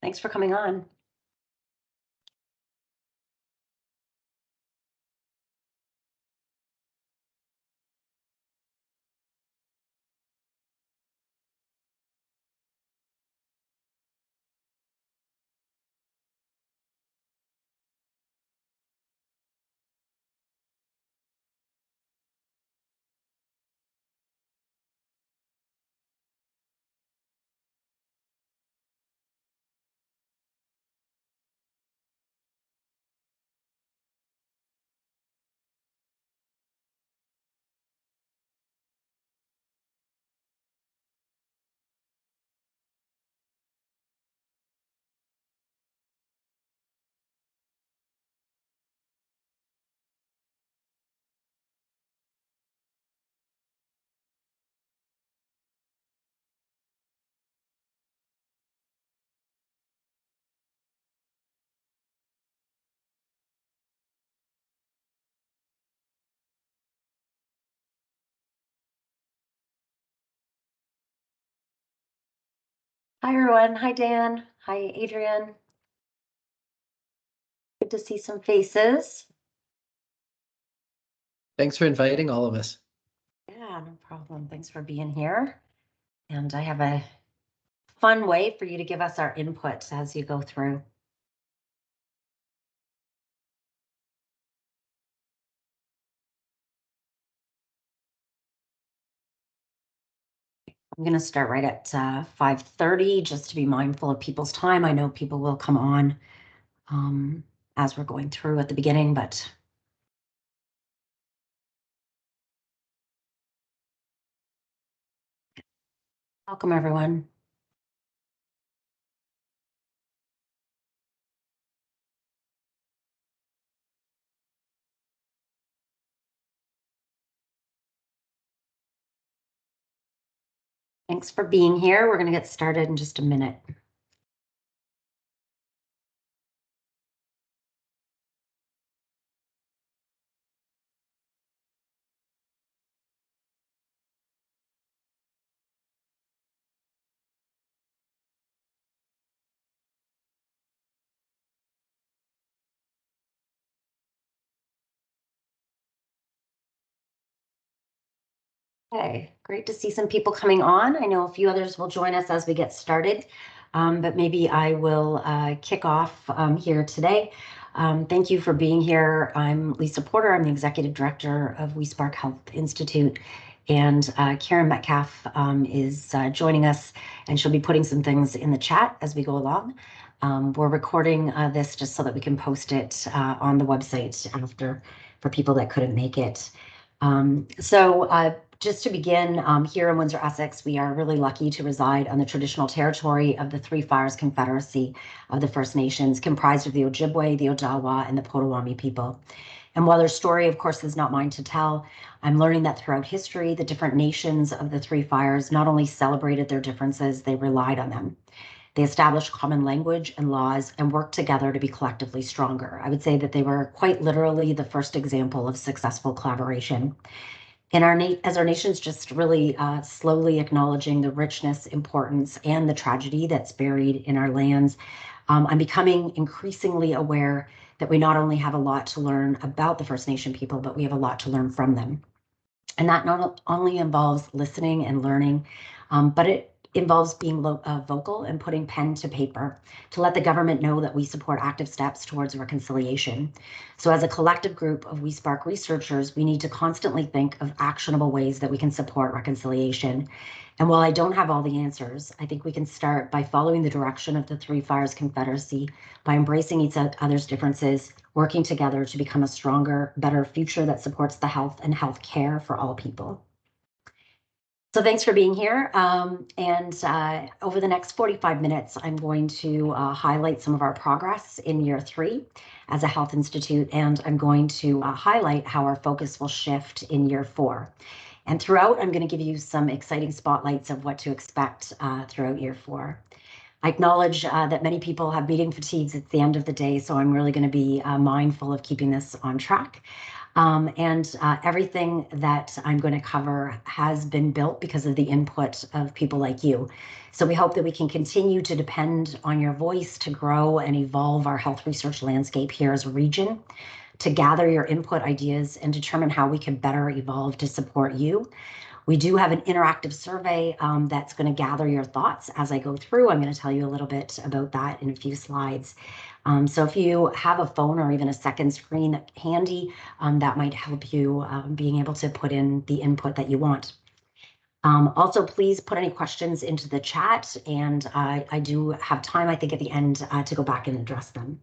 Thanks for coming on. Hi, everyone. Hi, Dan. Hi, Adrian. Good to see some faces. Thanks for inviting all of us. Yeah, no problem. Thanks for being here. And I have a fun way for you to give us our input as you go through. I'm going to start right at 5:30 just to be mindful of people's time. I know people will come on as we're going through at the beginning, but welcome, everyone. Thanks for being here. We're going to get started in just a minute. Okay, great to see some people coming on. I know a few others will join us as we get started, but maybe I will kick off here today. Thank you for being here. I'm Lisa Porter. I'm the Executive Director of WeSpark Health Institute, and Karen Metcalf is joining us, and she'll be putting some things in the chat as we go along. We're recording this just so that we can post it on the website after for people that couldn't make it. Just to begin, here in Windsor, Essex, we are really lucky to reside on the traditional territory of the Three Fires Confederacy of the First Nations, comprised of the Ojibwe, the Odawa, and the Potawatomi people. And while their story, of course, is not mine to tell, I'm learning that throughout history, the different nations of the Three Fires not only celebrated their differences, they relied on them. They established common language and laws and worked together to be collectively stronger. I would say that they were quite literally the first example of successful collaboration. And as our nation's just really slowly acknowledging the richness, importance, and the tragedy that's buried in our lands, I'm becoming increasingly aware that we not only have a lot to learn about the First Nation people, but we have a lot to learn from them. And that not only involves listening and learning, but it involves being vocal and putting pen to paper to let the government know that we support active steps towards reconciliation. So as a collective group of WeSpark researchers, we need to constantly think of actionable ways that we can support reconciliation. And while I don't have all the answers, I think we can start by following the direction of the Three Fires Confederacy, by embracing each other's differences, working together to become a stronger, better future that supports the health and health care for all people. So thanks for being here. Over the next 45 minutes, I'm going to highlight some of our progress in year 3 as a health institute, and I'm going to highlight how our focus will shift in year 4. And throughout, I'm going to give you some exciting spotlights of what to expect throughout year 4. I acknowledge that many people have meeting fatigues at the end of the day, so I'm really going to be mindful of keeping this on track. Everything that I'm going to cover has been built because of the input of people like you. So we hope that we can continue to depend on your voice to grow and evolve our health research landscape here as a region, to gather your input, ideas, and determine how we can better evolve to support you. We do have an interactive survey that's going to gather your thoughts as I go through. I'm going to tell you a little bit about that in a few slides. So if you have a phone or even a second screen handy, that might help you being able to put in the input that you want. Also, please put any questions into the chat, and I do have time, I think, at the end to go back and address them.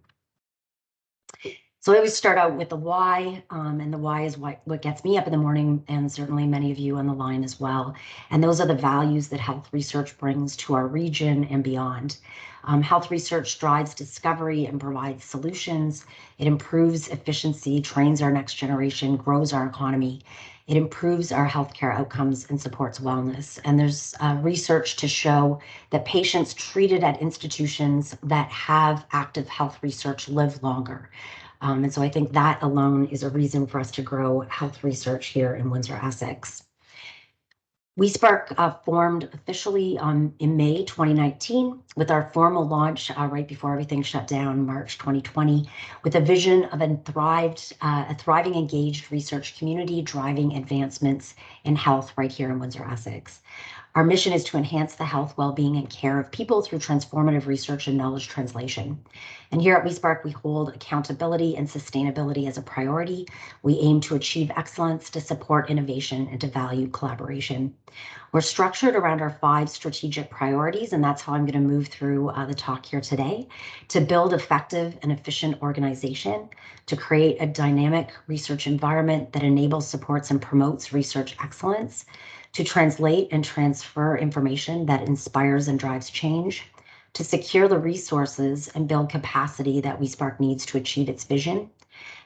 So I always start out with the why, and the why is what gets me up in the morning, and certainly many of you on the line as well. And those are the values that health research brings to our region and beyond. Health research drives discovery and provides solutions. It improves efficiency, trains our next generation, grows our economy. It improves our healthcare outcomes and supports wellness. And there's research to show that patients treated at institutions that have active health research live longer. And so I think that alone is a reason for us to grow health research here in Windsor-Essex. WeSpark formed officially in May 2019 with our formal launch right before everything shut down, March 2020, with a vision of a thriving, engaged research community driving advancements in health right here in Windsor-Essex. Our mission is to enhance the health, well-being, and care of people through transformative research and knowledge translation. And here at WeSpark, we hold accountability and sustainability as a priority. We aim to achieve excellence, to support innovation, and to value collaboration. We're structured around our 5 strategic priorities, and that's how I'm going to move through the talk here today: to build effective and efficient organization, to create a dynamic research environment that enables, supports, and promotes research excellence, to translate and transfer information that inspires and drives change, to secure the resources and build capacity that WeSpark needs to achieve its vision,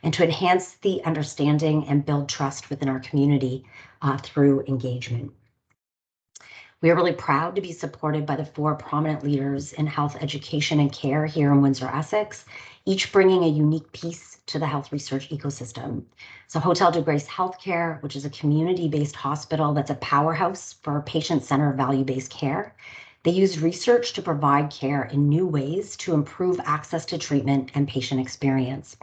and to enhance the understanding and build trust within our community through engagement. We are really proud to be supported by the 4 prominent leaders in health education and care here in Windsor-Essex, each bringing a unique piece to the health research ecosystem. So Hotel de Grace Healthcare, which is a community-based hospital that's a powerhouse for patient-centered value-based care. They use research to provide care in new ways to improve access to treatment and patient experience.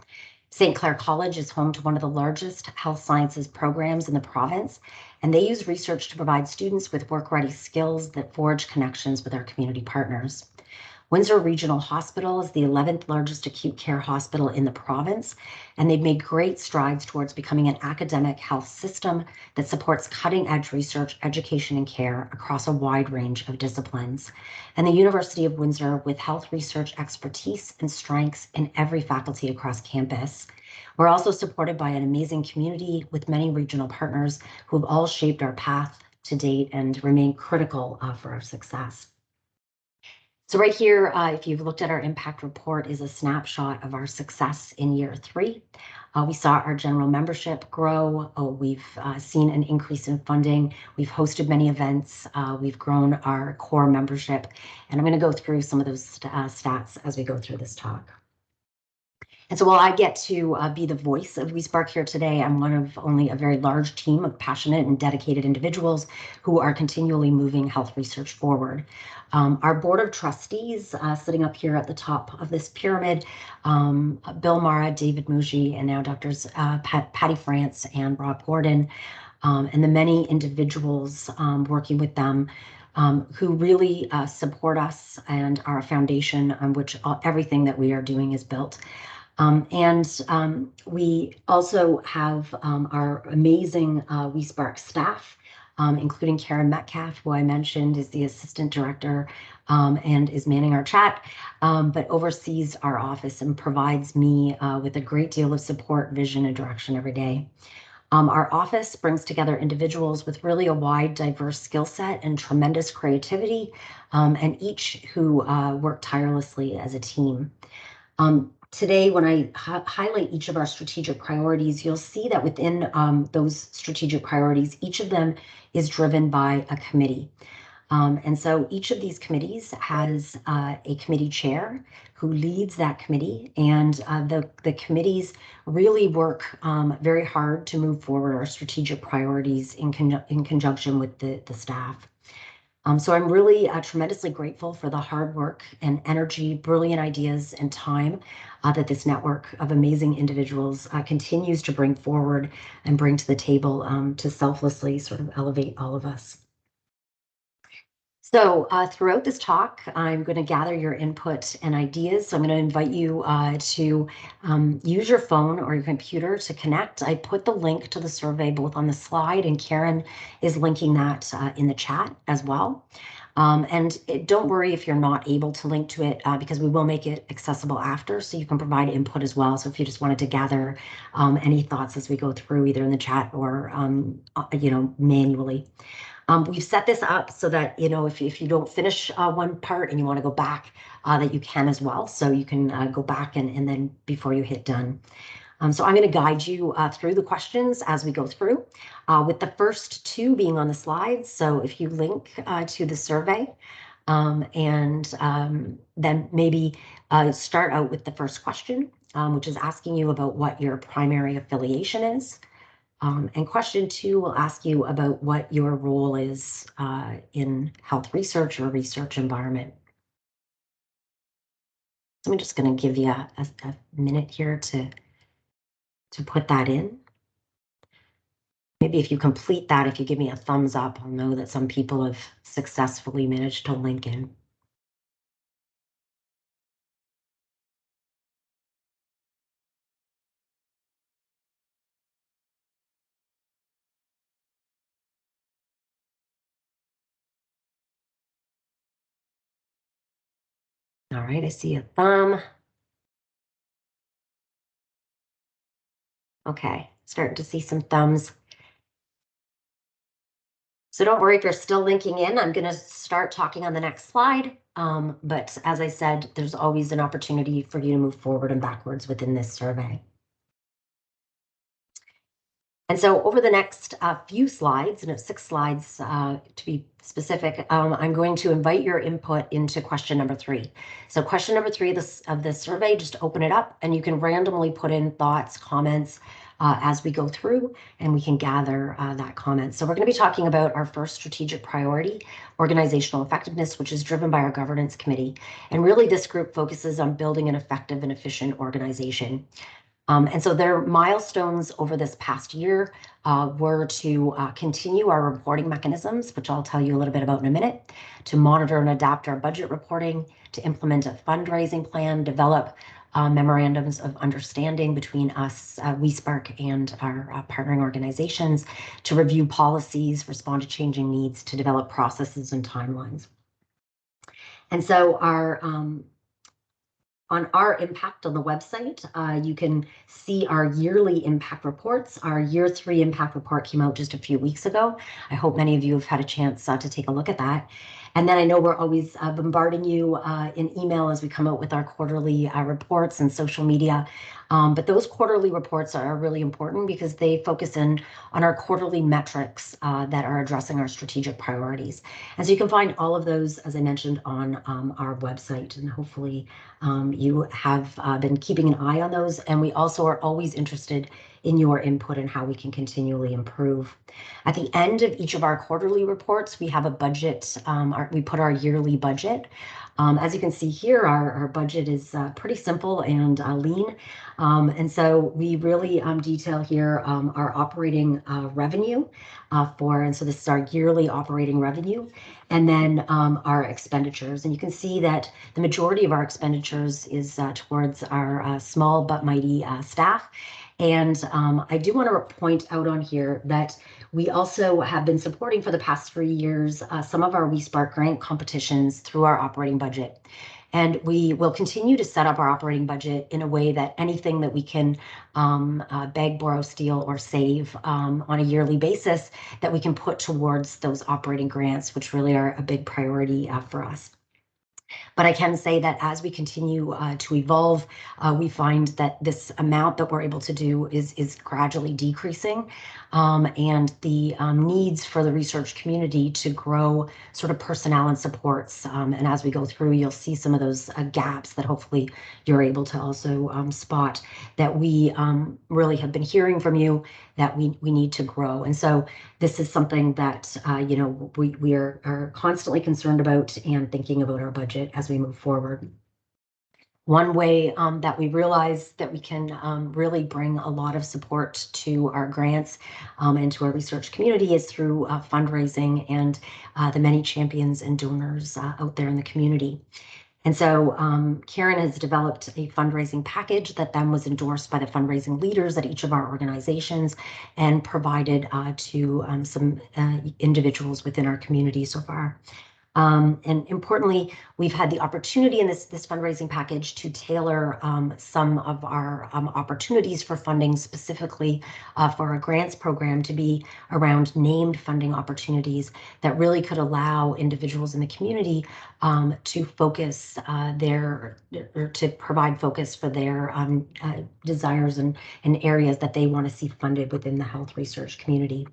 St. Clair College is home to one of the largest health sciences programs in the province, and they use research to provide students with work-ready skills that forge connections with our community partners. Windsor Regional Hospital is the 11th largest acute care hospital in the province, and they've made great strides towards becoming an academic health system that supports cutting-edge research, education, and care across a wide range of disciplines. And the University of Windsor with health research expertise and strengths in every faculty across campus. We're also supported by an amazing community with many regional partners who have all shaped our path to date and remain critical for our success. So right here, if you've looked at our impact report, is a snapshot of our success in year 3. We saw our general membership grow. We've seen an increase in funding. We've hosted many events. We've grown our core membership. And I'm going to go through some of those stats as we go through this talk. And so while I get to be the voice of WeSpark here today, I'm one of only a very large team of passionate and dedicated individuals who are continually moving health research forward. Our board of trustees, sitting up here at the top of this pyramid, Bill Mara, David Muji, and now Drs. Patty France and Rob Gordon, and the many individuals working with them who really support us and are a foundation on which everything that we are doing is built. We also have our amazing WeSpark staff, including Karen Metcalf, who I mentioned is the assistant director and is manning our chat, but oversees our office and provides me with a great deal of support, vision, and direction every day. Our office brings together individuals with really a wide, diverse skill set and tremendous creativity, and each who work tirelessly as a team. Today, when I highlight each of our strategic priorities, you'll see that within those strategic priorities, each of them is driven by a committee. And so each of these committees has a committee chair who leads that committee, and the committees really work very hard to move forward our strategic priorities in conjunction with the staff. So I'm really tremendously grateful for the hard work and energy, brilliant ideas, and time that this network of amazing individuals continues to bring forward and bring to the table to selflessly sort of elevate all of us. So throughout this talk, I'm going to gather your input and ideas. So I'm going to invite you to use your phone or your computer to connect. I put the link to the survey both on the slide, and Karen is linking that in the chat as well. Don't worry if you're not able to link to it because we will make it accessible after, so you can provide input as well. So if you just wanted to gather any thoughts as we go through, either in the chat or manually. We've set this up so that, if you don't finish one part and you want to go back, that you can as well. So you can go back and then before you hit done. So I'm going to guide you through the questions as we go through, with the first two being on the slides. So if you link to the survey and then maybe start out with the first question, which is asking you about what your primary affiliation is. And question two will ask you about what your role is in health research or research environment. So I'm just going to give you a minute here to put that in. Maybe if you complete that, if you give me a thumbs up, I'll know that some people have successfully managed to link in. All right, I see a thumb. Okay, starting to see some thumbs. So don't worry if you're still linking in. I'm going to start talking on the next slide. But as I said, there's always an opportunity for you to move forward and backwards within this survey. And so over the next few slides, 6 slides to be specific, I'm going to invite your input into question number 3. So question number 3 of the survey, just open it up and you can randomly put in thoughts, comments as we go through, and we can gather that comment. So we're going to be talking about our first strategic priority, organizational effectiveness, which is driven by our governance committee. And really this group focuses on building an effective and efficient organization. And so their milestones over this past year were to continue our reporting mechanisms, which I'll tell you a little bit about in a minute, to monitor and adapt our budget reporting, to implement a fundraising plan, develop memorandums of understanding between us, WeSpark, and our partnering organizations, to review policies, respond to changing needs, to develop processes and timelines. And so on our impact on the website, you can see our yearly impact reports. Our year 3 impact report came out just a few weeks ago. I hope many of you have had a chance to take a look at that. And then I know we're always bombarding you in email as we come out with our quarterly reports and social media. But those quarterly reports are really important because they focus in on our quarterly metrics that are addressing our strategic priorities. And so you can find all of those, as I mentioned, on our website, and hopefully you have been keeping an eye on those. And we also are always interested in your input and how we can continually improve. At the end of each of our quarterly reports, we have a budget. We put our yearly budget. As you can see here, our budget is pretty simple and lean. And so we really detail here our operating revenue and so this is our yearly operating revenue, and then our expenditures. And you can see that the majority of our expenditures is towards our small but mighty staff. And I do want to point out on here that we also have been supporting for the past 3 years some of our WeSpark grant competitions through our operating budget. And we will continue to set up our operating budget in a way that anything that we can beg, borrow, steal, or save on a yearly basis that we can put towards those operating grants, which really are a big priority for us. But I can say that as we continue to evolve, we find that this amount that we're able to do is gradually decreasing, and the needs for the research community to grow sort of personnel and supports. And as we go through, you'll see some of those gaps that hopefully you're able to also spot that we really have been hearing from you that we need to grow. And so this is something that we are constantly concerned about and thinking about our budget as we move forward. One way that we realize that we can really bring a lot of support to our grants and to our research community is through fundraising and the many champions and donors out there in the community. And so Karen has developed a fundraising package that then was endorsed by the fundraising leaders at each of our organizations and provided to some individuals within our community so far. And importantly, we've had the opportunity in this fundraising package to tailor some of our opportunities for funding specifically for our grants program to be around named funding opportunities that really could allow individuals in the community to focus or to provide focus for their desires and areas that they want to see funded within the health research community.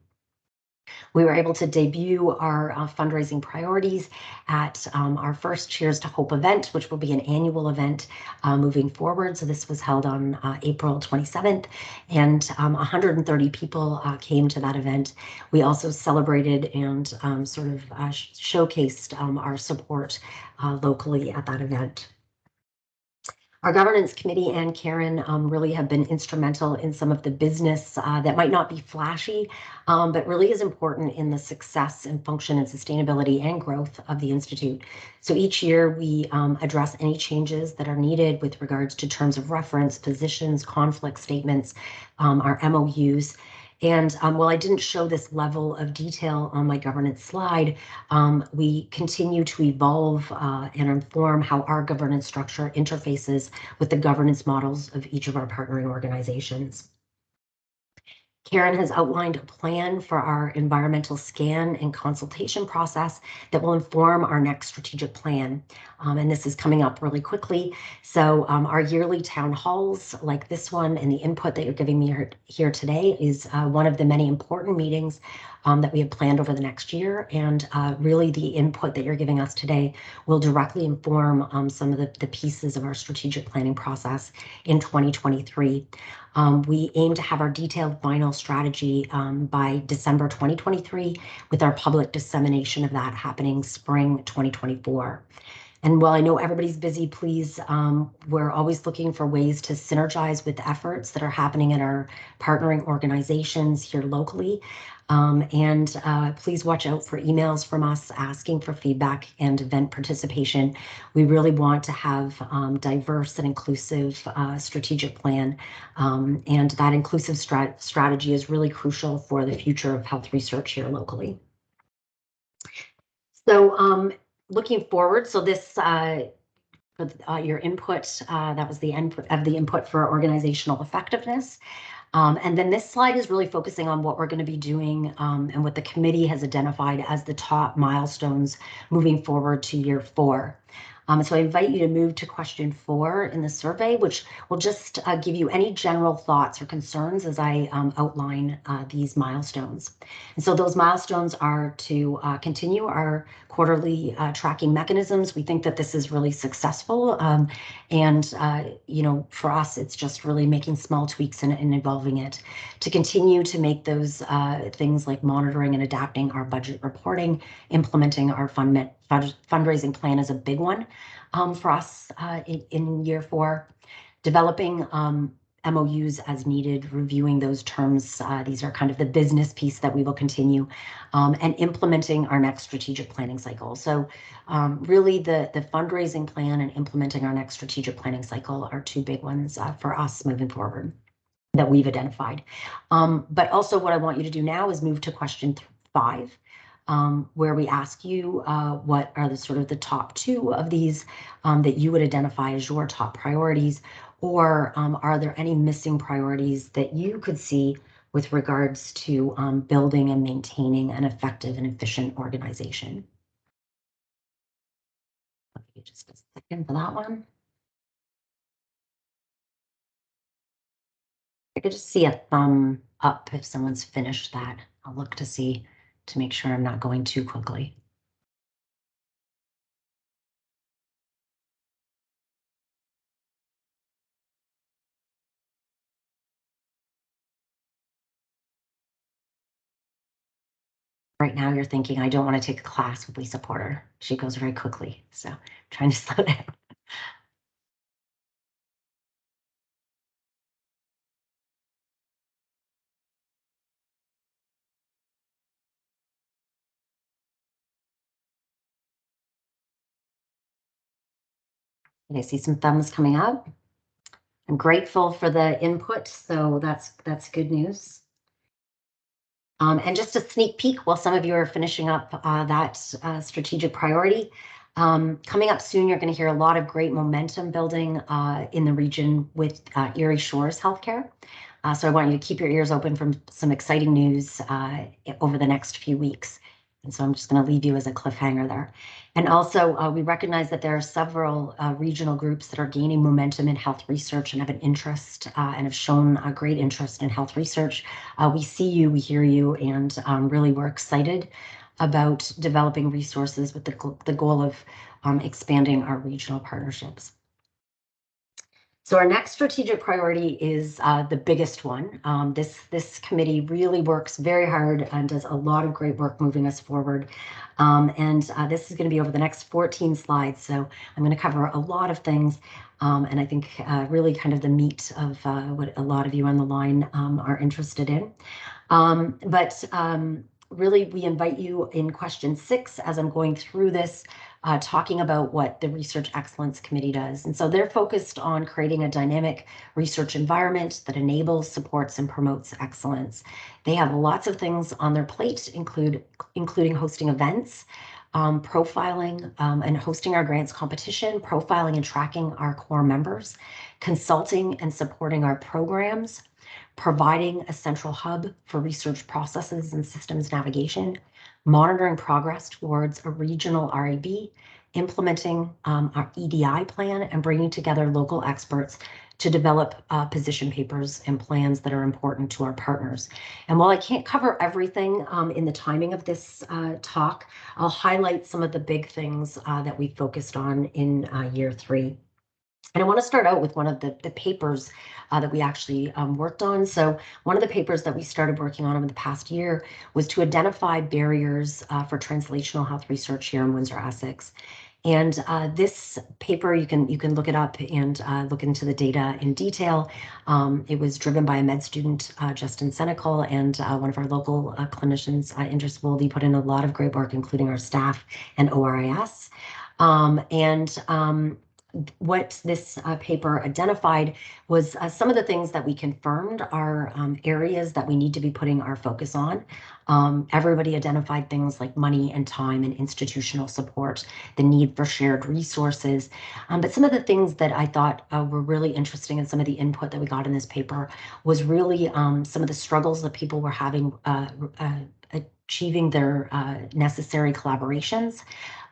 We were able to debut our fundraising priorities at our first Cheers to Hope event, which will be an annual event moving forward. So this was held on April 27th, and 130 people came to that event. We also celebrated and sort of showcased our support locally at that event. Our governance committee and Karen really have been instrumental in some of the business that might not be flashy, but really is important in the success and function and sustainability and growth of the Institute. So each year we address any changes that are needed with regards to terms of reference, positions, conflict statements, our MOUs. And while I didn't show this level of detail on my governance slide, we continue to evolve and inform how our governance structure interfaces with the governance models of each of our partnering organizations. Karen has outlined a plan for our environmental scan and consultation process that will inform our next strategic plan. And this is coming up really quickly. So our yearly town halls like this one and the input that you're giving me here today is one of the many important meetings that we have planned over the next year. And really the input that you're giving us today will directly inform some of the pieces of our strategic planning process in 2023. We aim to have our detailed final strategy by December 2023, with our public dissemination of that happening spring 2024. And while I know everybody's busy, please, we're always looking for ways to synergize with efforts that are happening in our partnering organizations here locally. Please watch out for emails from us asking for feedback and event participation. We really want to have diverse and inclusive strategic plan, and that inclusive strategy is really crucial for the future of health research here locally. So looking forward, so this your input, that was the end of the input for organizational effectiveness. And then this slide is really focusing on what we're going to be doing and what the committee has identified as the top milestones moving forward to year 4. So I invite you to move to question 4 in the survey, which will just give you any general thoughts or concerns as I outline these milestones. And so those milestones are to continue our quarterly tracking mechanisms. We think that this is really successful. For us, it's just really making small tweaks and evolving it. To continue to make those things like monitoring and adapting our budget reporting, implementing our fundraising plan is a big one for us in year 4. Developing MOUs as needed, reviewing those terms. These are kind of the business piece that we will continue, and implementing our next strategic planning cycle. So really the fundraising plan and implementing our next strategic planning cycle are 2 big ones for us moving forward that we've identified. But also what I want you to do now is move to question 5. Where we ask you what are the sort of the top 2 of these that you would identify as your top priorities, or are there any missing priorities that you could see with regards to building and maintaining an effective and efficient organization? Just a second for that one. I could just see a thumb up if someone's finished that. I'll look to see to make sure I'm not going too quickly. Right now you're thinking, I don't want to take a class with Lisa Porter. She goes very quickly, so I'm trying to slow down. And I see some thumbs coming up. I'm grateful for the input, so that's good news. And just a sneak peek while some of you are finishing up that strategic priority. Coming up soon, you're going to hear a lot of great momentum building in the region with Erie Shores Healthcare. So I want you to keep your ears open from some exciting news over the next few weeks. And so I'm just going to leave you as a cliffhanger there. And also, we recognize that there are several regional groups that are gaining momentum in health research and have an interest and have shown a great interest in health research. We see you, we hear you, and really we're excited about developing resources with the goal of expanding our regional partnerships. So our next strategic priority is the biggest one. This committee really works very hard and does a lot of great work moving us forward. This is going to be over the next 14 slides. So I'm going to cover a lot of things. And I think really kind of the meat of what a lot of you on the line are interested in. Really, we invite you in question 6 as I'm going through this, talking about what the Research Excellence Committee does. And so they're focused on creating a dynamic research environment that enables, supports, and promotes excellence. They have lots of things on their plate, including hosting events, profiling and hosting our grants competition, profiling and tracking our core members, consulting and supporting our programs, providing a central hub for research processes and systems navigation, monitoring progress towards a regional RAB, implementing our EDI plan, and bringing together local experts to develop position papers and plans that are important to our partners. And while I can't cover everything in the timing of this talk, I'll highlight some of the big things that we focused on in year 3. And I want to start out with one of the papers that we actually worked on. So one of the papers that we started working on over the past year was to identify barriers for translational health research here in Windsor-Essex. And this paper, you can look it up and look into the data in detail. It was driven by a med student, Justin Senecal, and one of our local clinicians, Indris Wolde, put in a lot of great work, including our staff and ORIS. What this paper identified was some of the things that we confirmed are areas that we need to be putting our focus on. Everybody identified things like money and time and institutional support, the need for shared resources. But some of the things that I thought were really interesting and some of the input that we got in this paper was really some of the struggles that people were having achieving their necessary collaborations.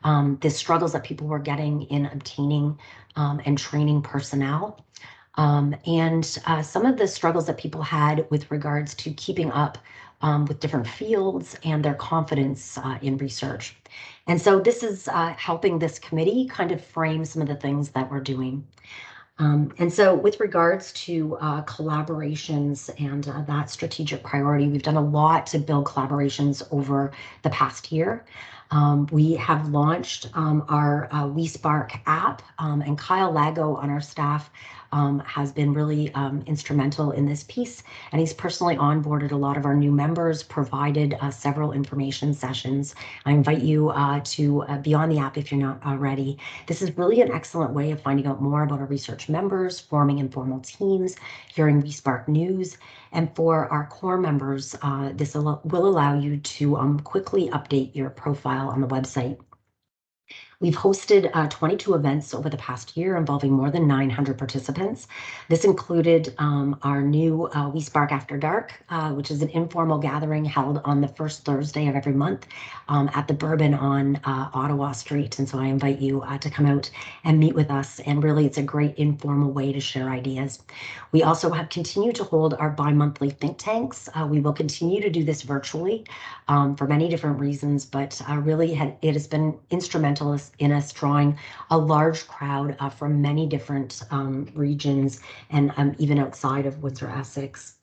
The struggles that people were getting in obtaining and training personnel, and some of the struggles that people had with regards to keeping up with different fields and their confidence in research. And so this is helping this committee kind of frame some of the things that we're doing. And so with regards to collaborations and that strategic priority, we've done a lot to build collaborations over the past year. We have launched our WeSpark app, and Kyle Lago on our staff has been really instrumental in this piece, and he's personally onboarded a lot of our new members, provided several information sessions. I invite you to be on the app if you're not already. This is really an excellent way of finding out more about our research members, forming informal teams, hearing WeSpark news, and for our core members, this will allow you to quickly update your profile on the website. We've hosted 22 events over the past year involving more than 900 participants. This included our new We Spark After Dark, which is an informal gathering held on the first Thursday of every month at the Bourbon on Ottawa Street. And so I invite you to come out and meet with us. And really, it's a great informal way to share ideas. We also have continued to hold our bi-monthly think tanks. We will continue to do this virtually for many different reasons, but really it has been instrumental in us drawing a large crowd from many different regions and even outside of Windsor-Essex.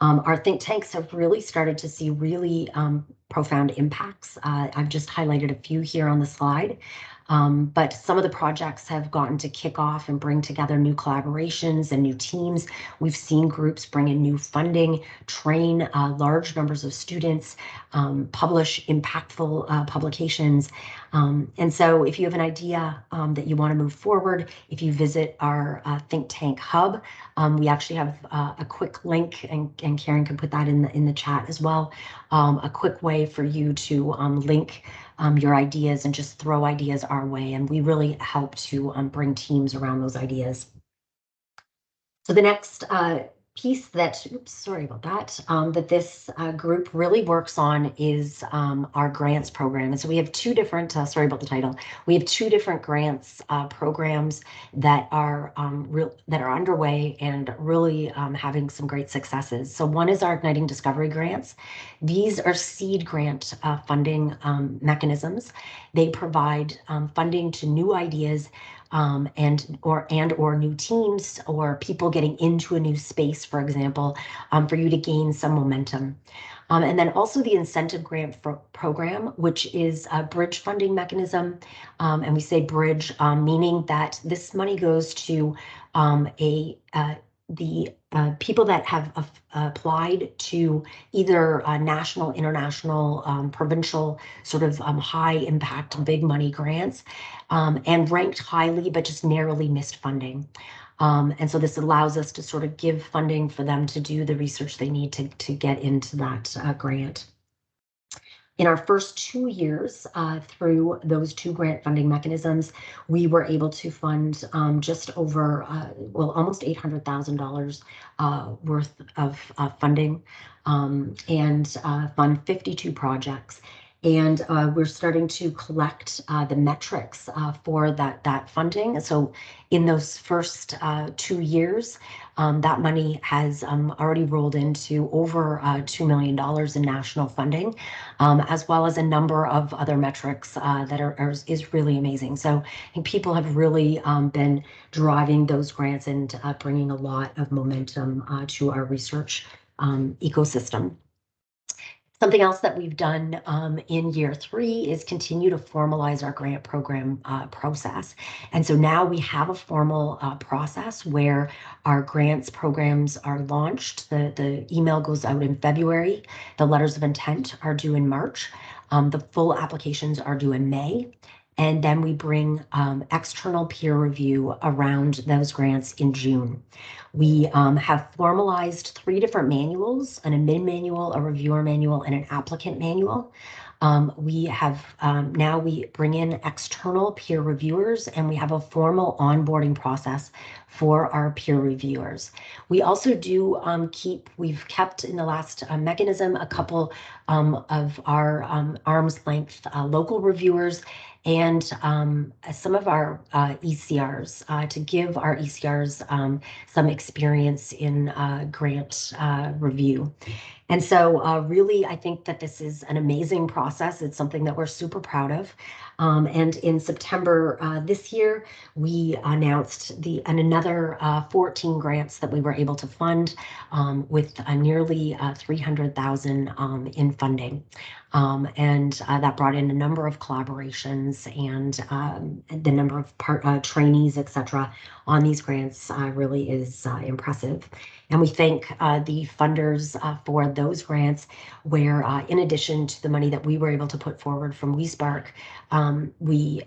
Our think tanks have really started to see really profound impacts. I've just highlighted a few here on the slide. But some of the projects have gotten to kick off and bring together new collaborations and new teams. We've seen groups bring in new funding, train large numbers of students, publish impactful publications. And so if you have an idea that you want to move forward, if you visit our think tank hub, we actually have a quick link, and Karen can put that in the chat as well, a quick way for you to link your ideas and just throw ideas our way. And we really help to bring teams around those ideas. So the next piece that, sorry about that, that this group really works on is our grants program. And so we have two different, sorry about the title, we have two different grants programs that are underway and really having some great successes. So one is our Igniting Discovery grants. These are seed grant funding mechanisms. They provide funding to new ideas and or new teams or people getting into a new space, for example, for you to gain some momentum. And then also the incentive grant program, which is a bridge funding mechanism. And we say bridge, meaning that this money goes to the people that have applied to either national, international, provincial sort of high impact, big money grants and ranked highly, but just narrowly missed funding. And so this allows us to sort of give funding for them to do the research they need to get into that grant. In our first 2 years through those two grant funding mechanisms, we were able to fund just over, almost $800,000 worth of funding and fund 52 projects. And we're starting to collect the metrics for that funding. So in those first 2 years, that money has already rolled into over $2 million in national funding, as well as a number of other metrics that is really amazing. So I think people have really been driving those grants and bringing a lot of momentum to our research ecosystem. Something else that we've done in year 3 is continue to formalize our grant program process. And so now we have a formal process where our grants programs are launched. The email goes out in February. The letters of intent are due in March. The full applications are due in May. And then we bring external peer review around those grants in June. We have formalized 3 different manuals, an admin manual, a reviewer manual, and an applicant manual. We have now we bring in external peer reviewers, and we have a formal onboarding process for our peer reviewers. We also do we've kept in the last mechanism a couple of our arm's length local reviewers and some of our ECRs to give our ECRs some experience in grant review. And so really, I think that this is an amazing process. It's something that we're super proud of. And in September this year, we announced another 14 grants that we were able to fund with nearly $300,000 in funding. And that brought in a number of collaborations and the number of trainees, et cetera, on these grants really is impressive. And we thank the funders for those grants where in addition to the money that we were able to put forward from WeSpark, we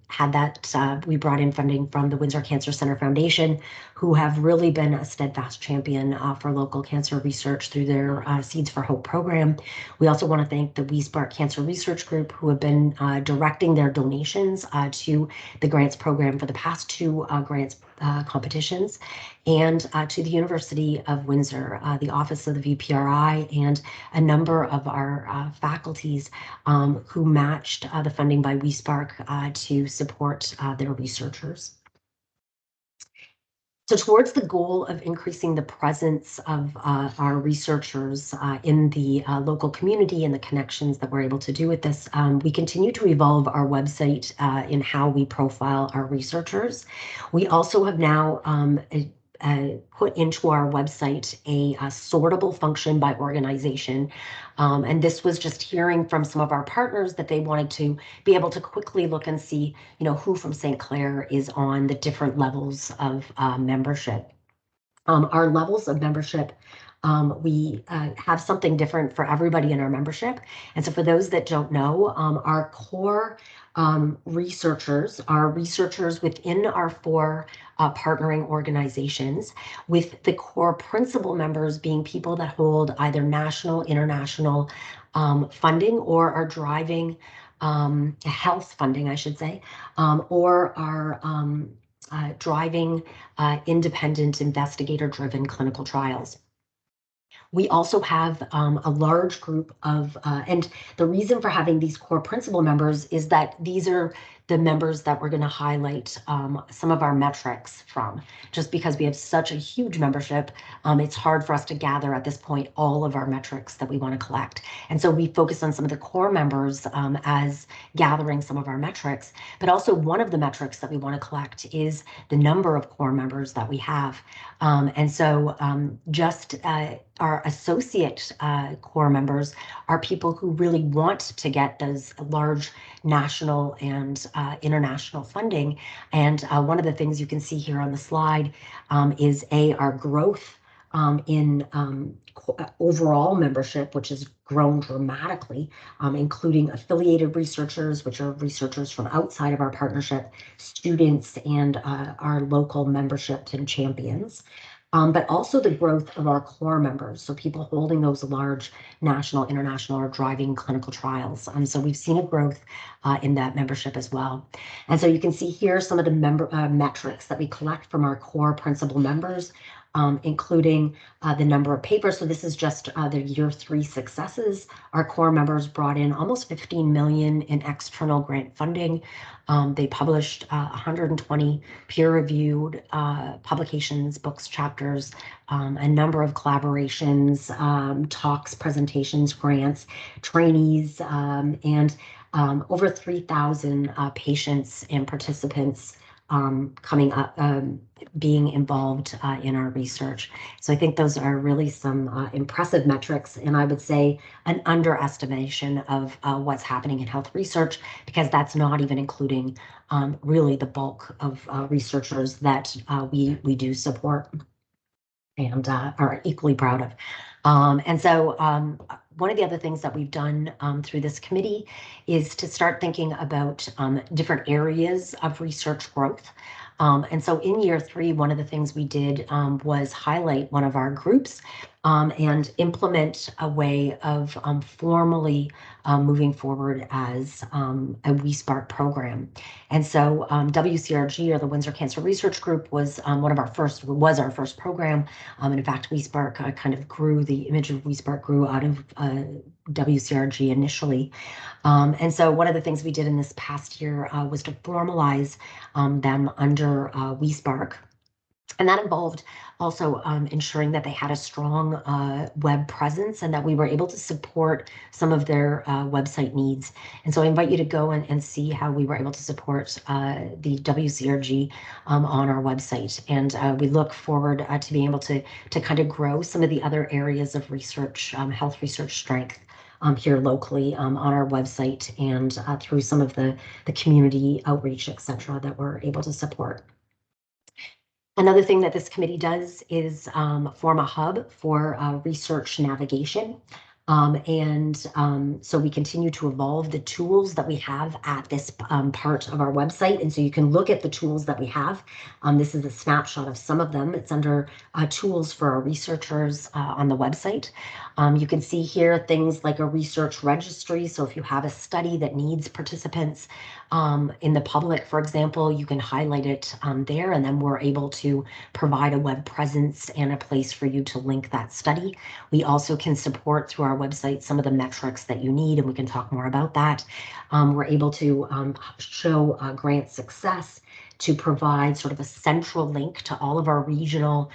had that, we brought in funding from the Windsor Cancer Center Foundation, who have really been a steadfast champion for local cancer research through their Seeds for Hope program. We also want to thank the WeSpark Cancer Research Group, who have been directing their donations to the grants program for the past two grants competitions, and to the University of Windsor, the Office of the VPRI, and a number of our faculties who matched the funding by WeSpark to support their researchers. So towards the goal of increasing the presence of our researchers in the local community and the connections that we're able to do with this, we continue to evolve our website in how we profile our researchers. We also have now put into our website a sortable function by organization. And this was just hearing from some of our partners that they wanted to be able to quickly look and see, who from St. Clair is on the different levels of membership. Our levels of membership, we have something different for everybody in our membership. And so for those that don't know, our core researchers are researchers within our four partnering organizations, with the core principal members being people that hold either national, international funding, or are driving health funding, I should say, or are driving independent investigator-driven clinical trials. We also have a large group of, and the reason for having these core principal members is that these are the members that we're going to highlight some of our metrics from. Just because we have such a huge membership, it's hard for us to gather at this point all of our metrics that we want to collect. And so we focus on some of the core members as gathering some of our metrics, but also one of the metrics that we want to collect is the number of core members that we have. And so just our associate core members are people who really want to get those large national and international funding. And one of the things you can see here on the slide is our growth in overall membership, which has grown dramatically, including affiliated researchers, which are researchers from outside of our partnership, students, and our local membership and champions. But also the growth of our core members, so people holding those large national, international, or driving clinical trials. So we've seen a growth in that membership as well. And so you can see here some of the metrics that we collect from our core principal members, including the number of papers. So this is just their year 3 successes. Our core members brought in almost 15 million in external grant funding. They published 120 peer-reviewed publications, books, chapters, a number of collaborations, talks, presentations, grants, trainees, and over 3,000 patients and participants coming up, being involved in our research. So I think those are really some impressive metrics, and I would say an underestimation of what's happening in health research, because that's not even including really the bulk of researchers that we do support and are equally proud of. And so one of the other things that we've done through this committee is to start thinking about different areas of research growth. And so in year 3, one of the things we did was highlight one of our groups and implement a way of formally moving forward as a WeSpark program. And so WCRG, or the Windsor Cancer Research Group, was our first program. And in fact, WeSpark kind of grew, the image of WeSpark grew out of WCRG initially. And so one of the things we did in this past year was to formalize them under WeSpark. And that involved also ensuring that they had a strong web presence and that we were able to support some of their website needs. And so I invite you to go and see how we were able to support the WCRG on our website. And we look forward to being able to kind of grow some of the other areas of research, health research strength here locally on our website and through some of the community outreach, et cetera, that we're able to support. Another thing that this committee does is form a hub for research navigation. So we continue to evolve the tools that we have at this part of our website. And so you can look at the tools that we have. This is a snapshot of some of them. It's under tools for our researchers on the website. You can see here things like a research registry. So if you have a study that needs participants in the public, for example, you can highlight it there, and then we're able to provide a web presence and a place for you to link that study. We also can support through our website some of the metrics that you need, and we can talk more about that. We're able to show grant success, to provide sort of a central link to all of our regional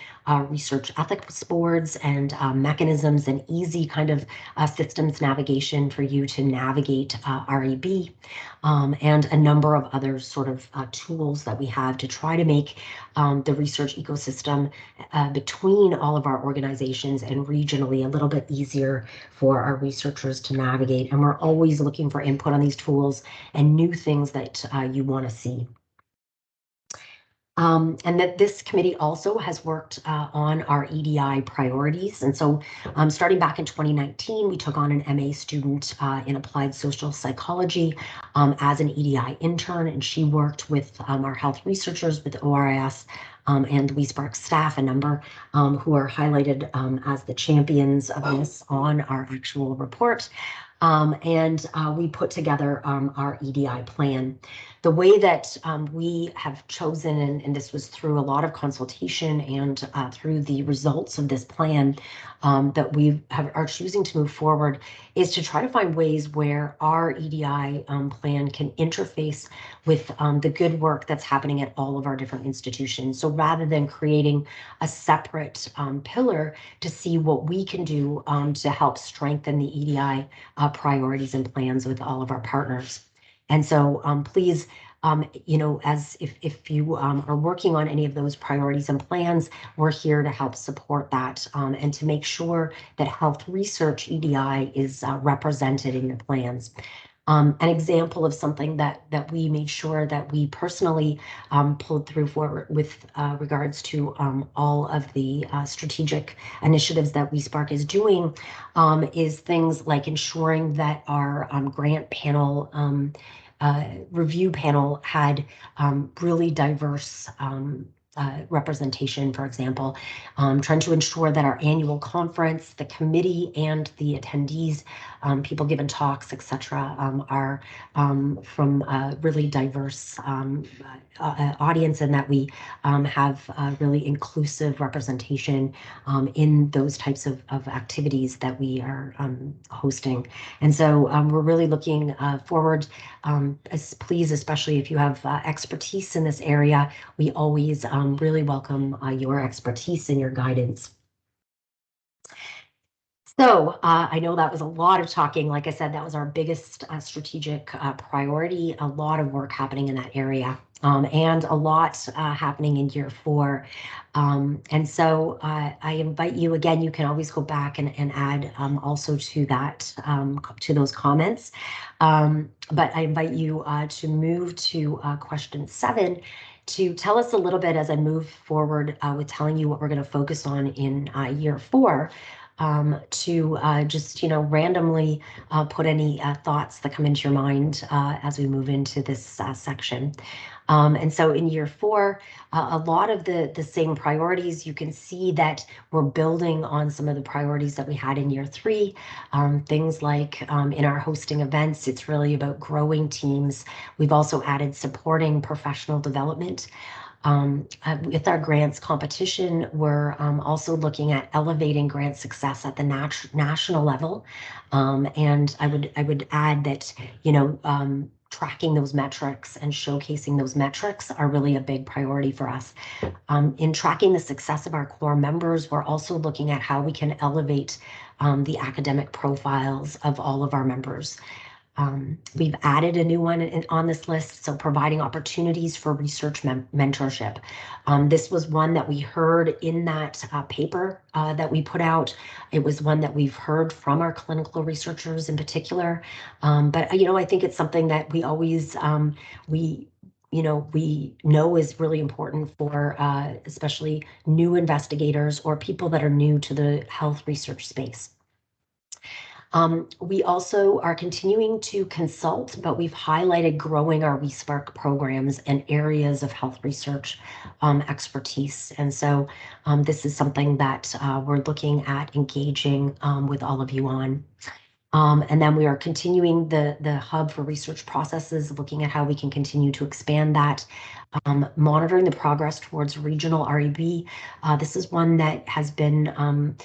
research ethics boards and mechanisms, and easy kind of systems navigation for you to navigate REB, and a number of other sort of tools that we have to try to make the research ecosystem between all of our organizations and regionally a little bit easier for our researchers to navigate. And we're always looking for input on these tools and new things that you want to see. And that this committee also has worked on our EDI priorities. And so starting back in 2019, we took on an MA student in applied social psychology as an EDI intern, and she worked with our health researchers with ORIS and WeSpark staff, a number who are highlighted as the champions of this on our actual report. And we put together our EDI plan. The way that we have chosen, and this was through a lot of consultation and through the results of this plan that we are choosing to move forward, is to try to find ways where our EDI plan can interface with the good work that's happening at all of our different institutions. So rather than creating a separate pillar, to see what we can do to help strengthen the EDI priorities and plans with all of our partners. And so please, as if you are working on any of those priorities and plans, we're here to help support that and to make sure that health research EDI is represented in the plans. An example of something that we made sure that we personally pulled through forward with regards to all of the strategic initiatives that WeSpark is doing is things like ensuring that our grant panel review panel had really diverse representation. For example, trying to ensure that our annual conference, the committee, and the attendees, people giving talks, etc., are from a really diverse audience, and that we have really inclusive representation in those types of activities that we are hosting. And so we're really looking forward. Please, especially if you have expertise in this area, we always really welcome your expertise and your guidance. So I know that was a lot of talking. Like I said, that was our biggest strategic priority, a lot of work happening in that area, and a lot happening in year 4. And so I invite you, again, you can always go back and add also to that, to those comments. But I invite you to move to question 7, to tell us a little bit as I move forward with telling you what we're going to focus on in year 4. To just, randomly put any thoughts that come into your mind as we move into this section. And so in year 4, a lot of the same priorities, you can see that we're building on some of the priorities that we had in year 3. Things like in our hosting events, it's really about growing teams. We've also added supporting professional development. With our grants competition, we're also looking at elevating grant success at the national level. And I would add that, tracking those metrics and showcasing those metrics are really a big priority for us. In tracking the success of our core members, we're also looking at how we can elevate the academic profiles of all of our members. We've added a new one on this list, so providing opportunities for research mentorship. This was one that we heard in that paper that we put out. It was one that we've heard from our clinical researchers in particular. But I think it's something that we always we know is really important for especially new investigators or people that are new to the health research space. We also are continuing to consult, but we've highlighted growing our WeSpark programs and areas of health research expertise. And so this is something that we're looking at engaging with all of you on. And then we are continuing the hub for research processes, looking at how we can continue to expand that, monitoring the progress towards regional REB. This is one that has been,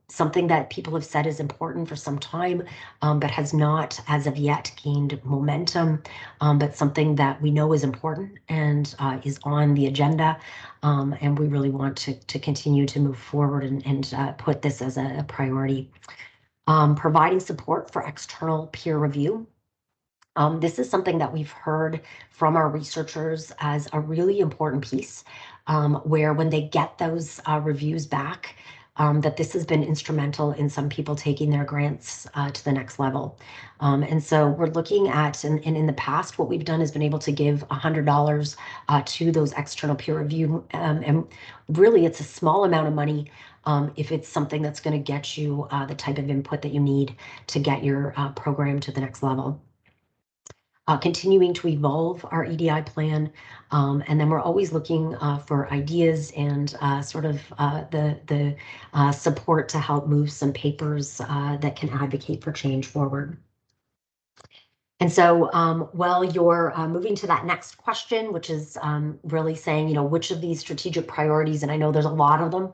something that people have said is important for some time, but has not as of yet gained momentum, but something that we know is important and is on the agenda. And we really want to continue to move forward and put this as a priority. Providing support for external peer review. This is something that we've heard from our researchers as a really important piece, where when they get those reviews back, that this has been instrumental in some people taking their grants to the next level. And so we're looking at, and in the past, what we've done is been able to give $100 to those external peer review. And really, it's a small amount of money if it's something that's going to get you the type of input that you need to get your program to the next level. Continuing to evolve our EDI plan, and then we're always looking for ideas and sort of the support to help move some papers that can advocate for change forward. And so while you're moving to that next question, which is really saying, which of these strategic priorities, and I know there's a lot of them,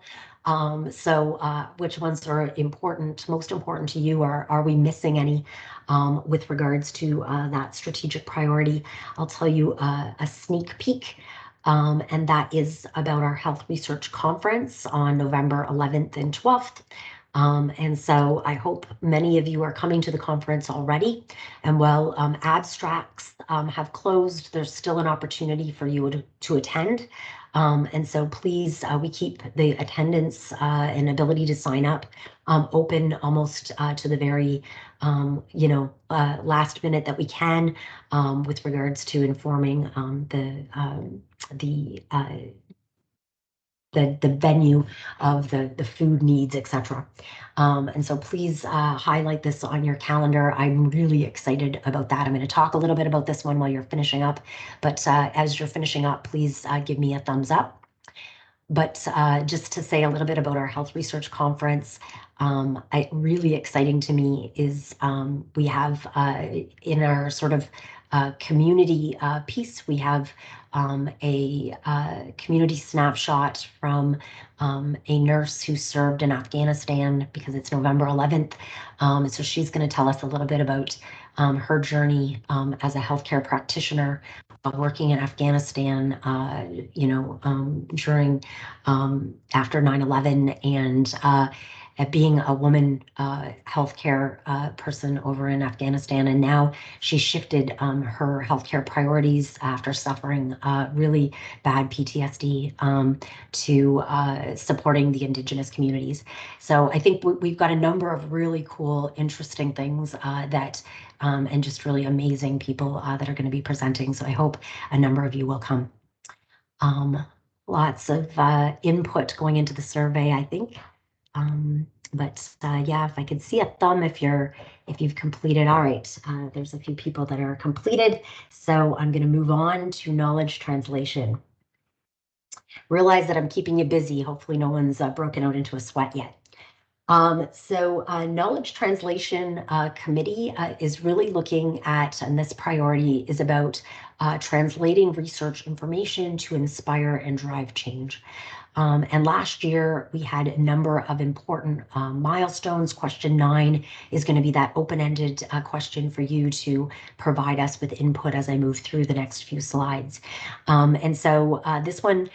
which ones are most important to you? Are we missing any with regards to that strategic priority? I'll tell you a sneak peek, and that is about our health research conference on November 11th and 12th. And so I hope many of you are coming to the conference already. And while abstracts have closed, there's still an opportunity for you to attend. And so please, we keep the attendance and ability to sign up open almost to the very, last minute that we can with regards to informing the venue of the food needs, etc. And so please highlight this on your calendar. I'm really excited about that. I'm going to talk a little bit about this one while you're finishing up, but as you're finishing up, please give me a thumbs up. But just to say a little bit about our health research conference, really exciting to me is we have in our sort of community piece, we have a community snapshot from a nurse who served in Afghanistan because it's November 11th. So she's going to tell us a little bit about her journey as a healthcare practitioner working in Afghanistan, during after 9/11 and being a woman healthcare person over in Afghanistan. And now she shifted her healthcare priorities after suffering really bad PTSD to supporting the Indigenous communities. So I think we've got a number of really cool, interesting things that and just really amazing people that are going to be presenting. So I hope a number of you will come. Lots of input going into the survey, I think. Yeah, if I could see a thumb if you've completed. All right, there's a few people that are completed. So I'm going to move on to knowledge translation. Realize that I'm keeping you busy. Hopefully no one's broken out into a sweat yet. Knowledge Translation Committee is really looking at, and this priority is about translating research information to inspire and drive change. And last year we had a number of important milestones. Question 9 is going to be that open-ended question for you to provide us with input as I move through the next few slides. This one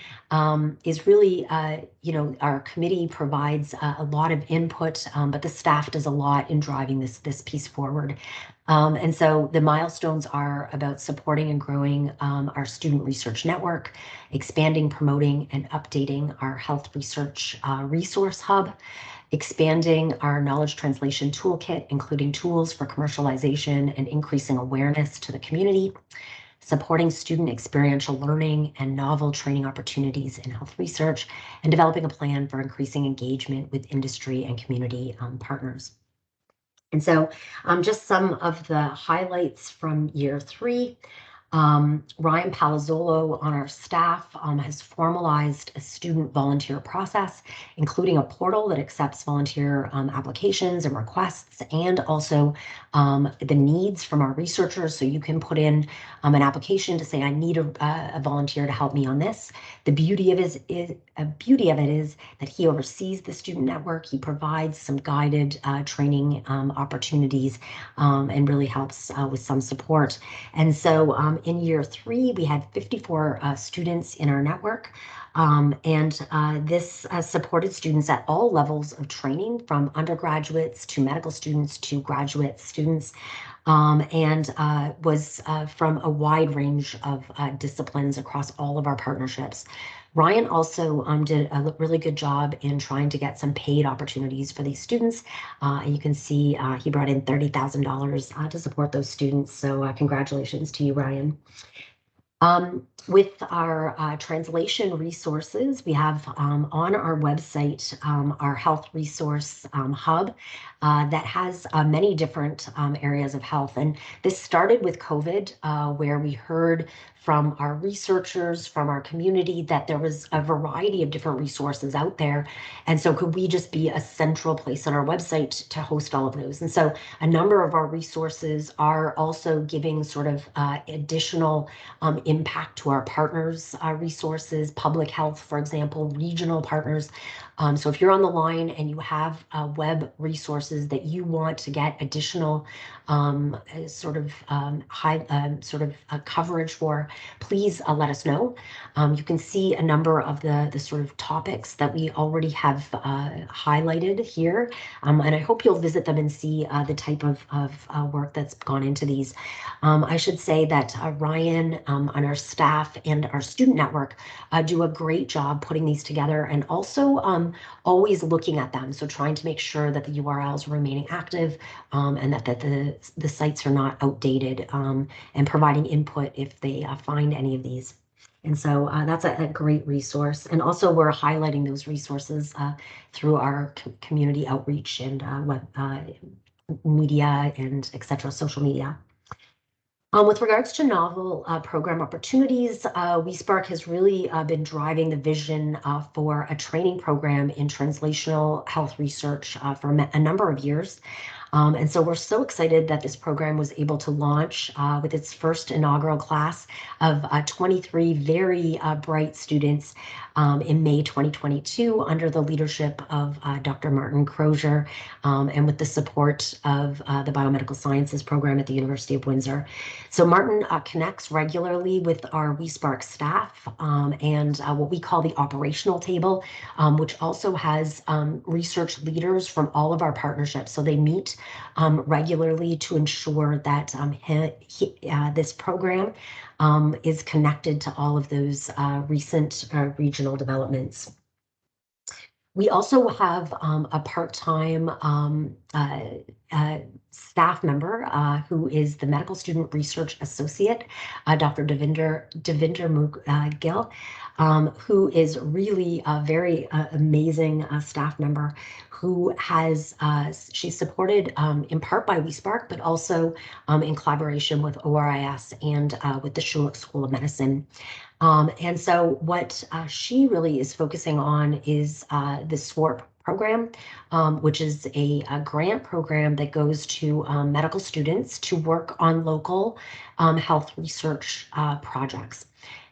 is really, our committee provides a lot of input, but the staff does a lot in driving this piece forward. The milestones are about supporting and growing our student research network, expanding, promoting, and updating our health research resource hub, expanding our knowledge translation toolkit, including tools for commercialization and increasing awareness to the community, supporting student experiential learning and novel training opportunities in health research, and developing a plan for increasing engagement with industry and community partners. And so just some of the highlights from year 3. Ryan Palazzolo on our staff has formalized a student volunteer process, including a portal that accepts volunteer applications and requests, and also the needs from our researchers. So you can put in an application to say, I need a volunteer to help me on this. The beauty of it is that he oversees the student network. He provides some guided training opportunities and really helps with some support. And so in year 3, we had 54 students in our network. This supported students at all levels of training, from undergraduates to medical students to graduate students, and was from a wide range of disciplines across all of our partnerships. Ryan also did a really good job in trying to get some paid opportunities for these students. And you can see he brought in $30,000 to support those students. So congratulations to you, Ryan. With our translation resources, we have on our website our health resource hub that has many different areas of health. And this started with COVID, where we heard from our researchers, from our community, that there was a variety of different resources out there. And so could we just be a central place on our website to host all of those? And so a number of our resources are also giving sort of additional impact to our partners' resources, public health, for example, regional partners. So if you're on the line and you have web resources that you want to get additional coverage for, please let us know. You can see a number of the sort of topics that we already have highlighted here, and I hope you'll visit them and see the type of work that's gone into these. I should say that Ryan on our staff and our student network do a great job putting these together, and also always looking at them. So trying to make sure that the URLs are remaining active, and that the sites are not outdated, and providing input if they find any of these. And so that's a great resource. And also we're highlighting those resources through our community outreach and web media and etc., social media. With regards to novel program opportunities, WeSpark has really been driving the vision for a training program in translational health research for a number of years. And so we're so excited that this program was able to launch with its first inaugural class of 23 very bright students in May 2022 under the leadership of Dr. Martin Crozier, and with the support of the Biomedical Sciences program at the University of Windsor. So Martin connects regularly with our WeSpark staff and what we call the operational table, which also has research leaders from all of our partnerships. So they meet regularly to ensure that this program is connected to all of those recent regional developments. We also have a part-time staff member who is the Medical Student Research Associate, Dr. Devinder Gill, who is really a very amazing staff member who has, she's supported in part by WeSpark, but also in collaboration with ORIS and with the Schulich School of Medicine. And so what she really is focusing on is the SWARP program, which is a grant program that goes to medical students to work on local health research projects.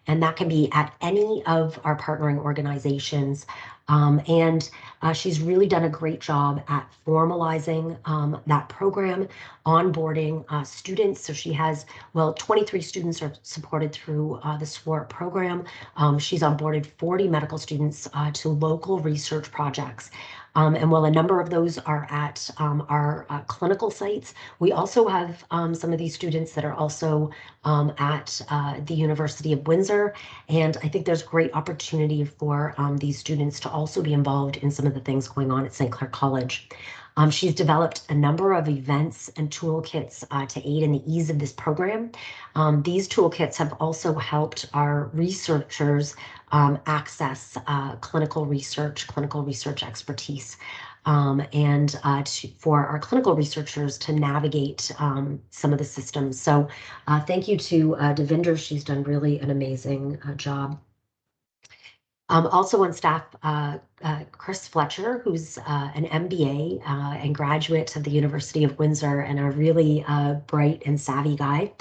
And that can be at any of our partnering organizations. She's really done a great job at formalizing that program, onboarding students. So she has, 23 students are supported through the SWARP program. She's onboarded 40 medical students to local research projects. And while a number of those are at our clinical sites, we also have some of these students that are also at the University of Windsor. And I think there's great opportunity for these students to also be involved in some of the things going on at St. Clair College. She's developed a number of events and toolkits to aid in the ease of this program. These toolkits have also helped our researchers access clinical research expertise. and for our clinical researchers to navigate some of the systems. So thank you to Devinder. She's done really an amazing job. Also on staff, Chris Fletcher, who's an MBA and graduate of the University of Windsor and a really bright and savvy guy.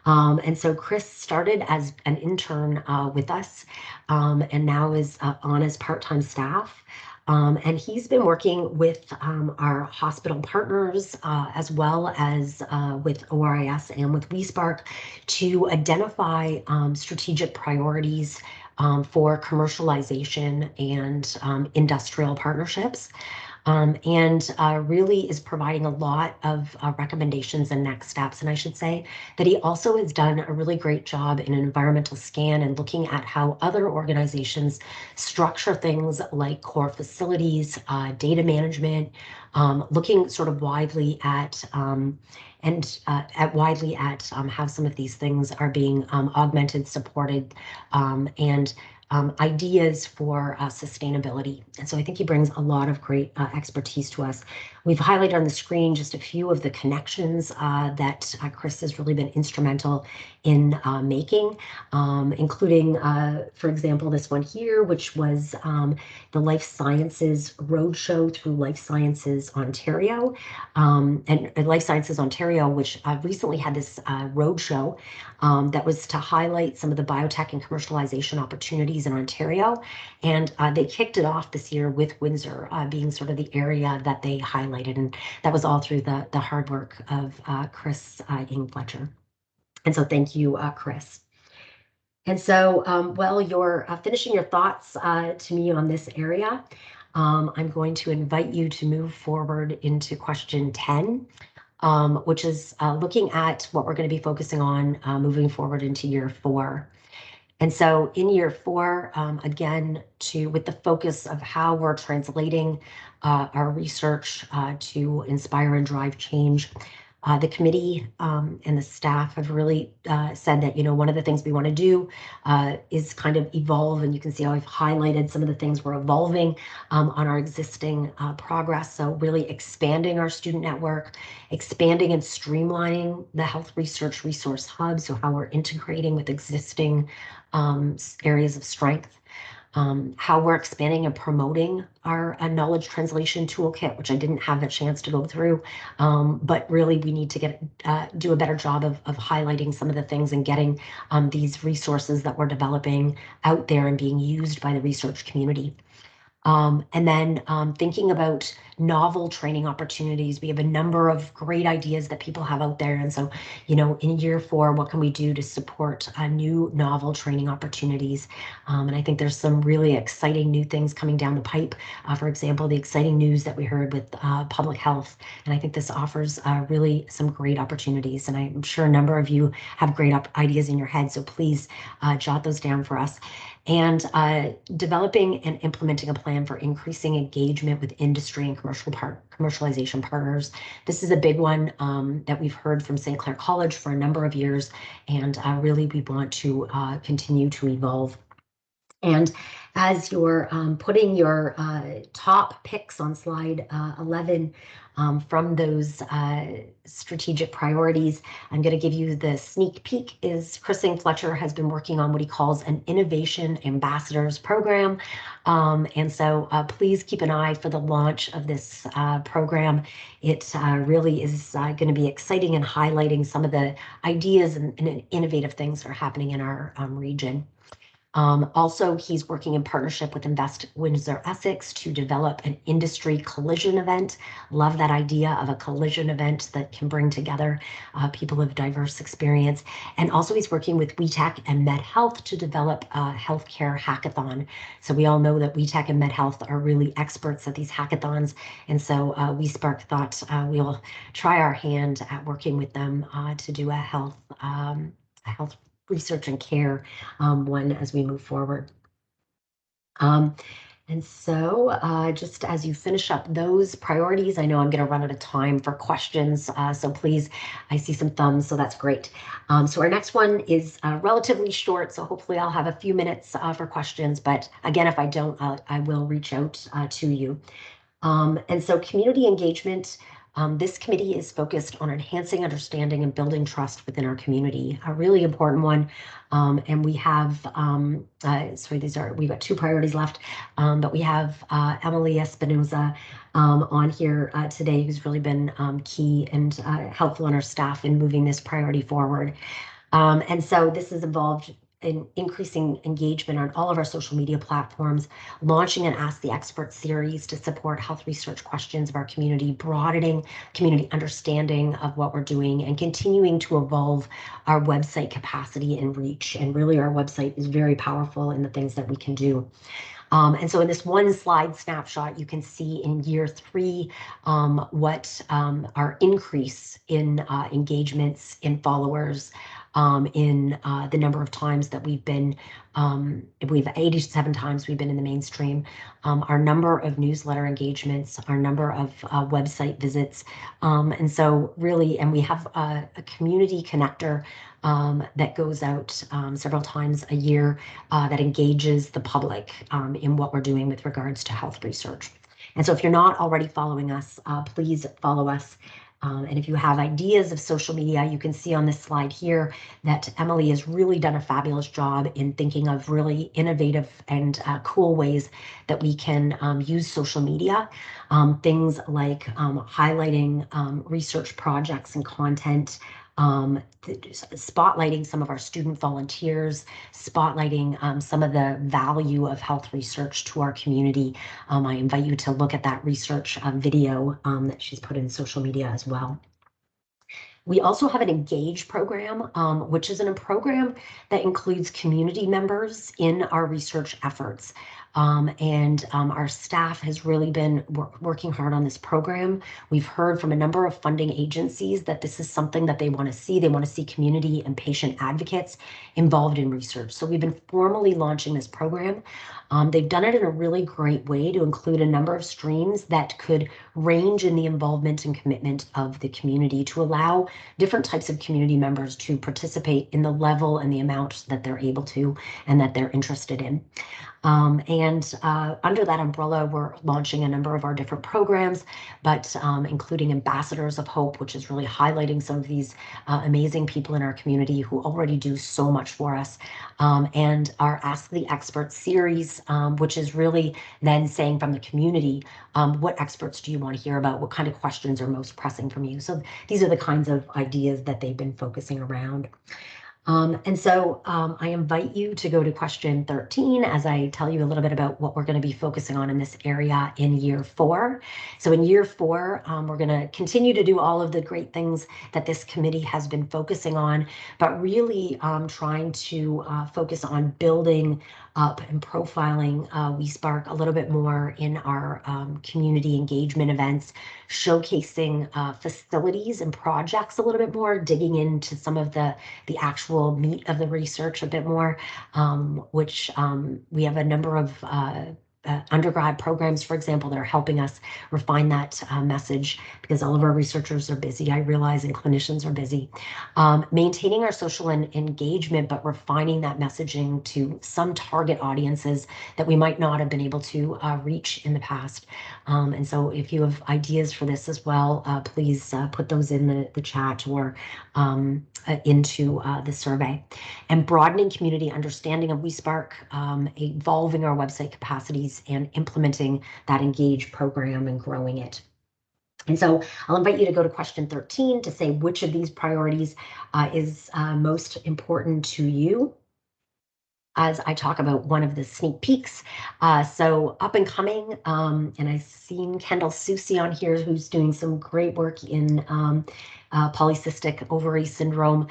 And so Chris started as an intern with us and now is on as part-time staff. And he's been working with our hospital partners as well as with ORIS and with WeSpark to identify strategic priorities for commercialization and industrial partnerships. And really is providing a lot of recommendations and next steps. And I should say that he also has done a really great job in an environmental scan and looking at how other organizations structure things like core facilities, data management, looking sort of widely at how some of these things are being augmented, supported, and ideas for sustainability. And so I think he brings a lot of great expertise to us. We've highlighted on the screen just a few of the connections that Chris has really been instrumental in making, including, for example, this one here, which was the Life Sciences Roadshow through Life Sciences Ontario. And Life Sciences Ontario, which recently had this roadshow that was to highlight some of the biotech and commercialization opportunities in Ontario. And they kicked it off this year with Windsor being sort of the area that they highlighted. And that was all through the hard work of Chris Fletcher. And so thank you, Chris. And so while you're finishing your thoughts to me on this area, I'm going to invite you to move forward into question 10. Which is looking at what we're going to be focusing on moving forward into year 4. And so in year 4, again, with the focus of how we're translating our research to inspire and drive change, the committee and the staff have really said that, one of the things we want to do is kind of evolve. And you can see how I've highlighted some of the things we're evolving on our existing progress. So really expanding our student network, expanding and streamlining the health research resource hub. So how we're integrating with existing areas of strength. How we're expanding and promoting our knowledge translation toolkit, which I didn't have a chance to go through, but really we need to do a better job of highlighting some of the things and getting these resources that we're developing out there and being used by the research community. And then thinking about novel training opportunities. We have a number of great ideas that people have out there. And so, in year 4, what can we do to support new novel training opportunities? And I think there's some really exciting new things coming down the pipe. For example, the exciting news that we heard with public health. And I think this offers really some great opportunities. And I'm sure a number of you have great ideas in your head. So please jot those down for us. And developing and implementing a plan for increasing engagement with industry and commercialization partners. This is a big one that we've heard from St. Clair College for a number of years, and really we want to continue to evolve. And as you're putting your top picks on slide 11 from those strategic priorities, I'm going to give you the sneak peek. Chris Fletcher has been working on what he calls an Innovation Ambassadors Program. And so please keep an eye for the launch of this program. It really is going to be exciting and highlighting some of the ideas and innovative things that are happening in our region. Also, he's working in partnership with Invest Windsor Essex to develop an industry collision event. Love that idea of a collision event that can bring together people of diverse experience. And also he's working with WeTech and MedHealth to develop a healthcare hackathon. So we all know that WeTech and MedHealth are really experts at these hackathons. And so WeSpark thought we'll try our hand at working with them to do a health research and care one as we move forward. And so just as you finish up those priorities, I know I'm going to run out of time for questions. So please, I see some thumbs, so that's great. So our next one is relatively short, so hopefully I'll have a few minutes for questions. But again, if I don't, I will reach out to you. And so community engagement, this committee is focused on enhancing understanding and building trust within our community, a really important one. And we have, we've got two priorities left, but we have Emily Espinoza on here today, who's really been key and helpful on our staff in moving this priority forward. And so this has involved in increasing engagement on all of our social media platforms, launching an Ask the Expert series to support health research questions of our community, broadening community understanding of what we're doing, and continuing to evolve our website capacity and reach. And really, our website is very powerful in the things that we can do. And so in this one slide snapshot, you can see in year 3 what our increase in engagements, in followers, in the number of times that we've 87 times we've been in the mainstream, our number of newsletter engagements, our number of website visits. And so really, and we have a community connector that goes out several times a year that engages the public in what we're doing with regards to health research. And so if you're not already following us, please follow us. And if you have ideas of social media, you can see on this slide here that Emily has really done a fabulous job in thinking of really innovative and cool ways that we can use social media. Things like highlighting research projects and content, spotlighting some of our student volunteers, spotlighting some of the value of health research to our community. I invite you to look at that research video that she's put in social media as well. We also have an Engage program, which is a program that includes community members in our research efforts. And our staff has really been working hard on this program. We've heard from a number of funding agencies that this is something that they want to see. They want to see community and patient advocates involved in research. So we've been formally launching this program. They've done it in a really great way to include a number of streams that could range in the involvement and commitment of the community to allow different types of community members to participate in the level and the amount that they're able to and that they're interested in. Under that umbrella, we're launching a number of our different programs, but including Ambassadors of Hope, which is really highlighting some of these amazing people in our community who already do so much for us. And our Ask the Expert series, which is really then saying from the community, what experts do you want to hear about? What kind of questions are most pressing from you? So these are the kinds of ideas that they've been focusing around. And so I invite you to go to question 13 as I tell you a little bit about what we're going to be focusing on in this area in year 4. So in year 4, we're going to continue to do all of the great things that this committee has been focusing on, but really trying to focus on building up and profiling WeSpark a little bit more in our community engagement events, showcasing facilities and projects a little bit more, digging into some of the actual meat of the research a bit more, which we have a number of undergrad programs, for example, that are helping us refine that message because all of our researchers are busy, I realize, and clinicians are busy. Maintaining our social engagement, but refining that messaging to some target audiences that we might not have been able to reach in the past. And so if you have ideas for this as well, please put those in the chat or into the survey. And broadening community understanding of WeSpark, evolving our website capacities, and implementing that Engage program and growing it. And so I'll invite you to go to question 13 to say which of these priorities is most important to you as I talk about one of the sneak peeks. So up and coming, and I've seen Kendall Susi on here who's doing some great work in polycystic ovary syndrome.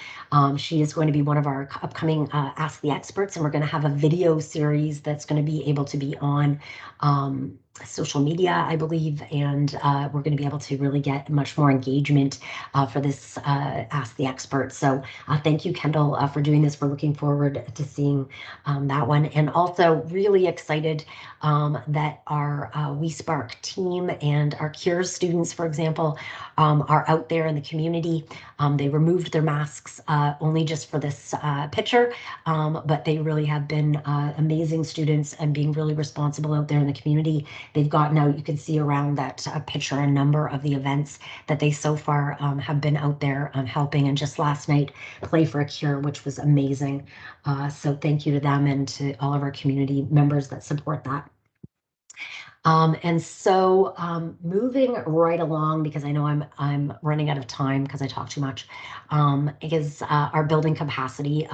She is going to be one of our upcoming Ask the Experts, and we're going to have a video series that's going to be able to be on social media, I believe, and we're going to be able to really get much more engagement for this Ask the Expert. So thank you, Kendall, for doing this. We're looking forward to seeing that one, and also really excited that our WeSpark team and our Cures students, for example, are out there in the community. They removed their masks only just for this picture, but they really have been amazing students and being really responsible out there in the community They've gotten out, you can see around that picture, a number of the events that they so far have been out there helping. And just last night, Play for a Cure, which was amazing. So thank you to them and to all of our community members that support that. And so moving right along, because I know I'm running out of time because I talk too much, is our building capacity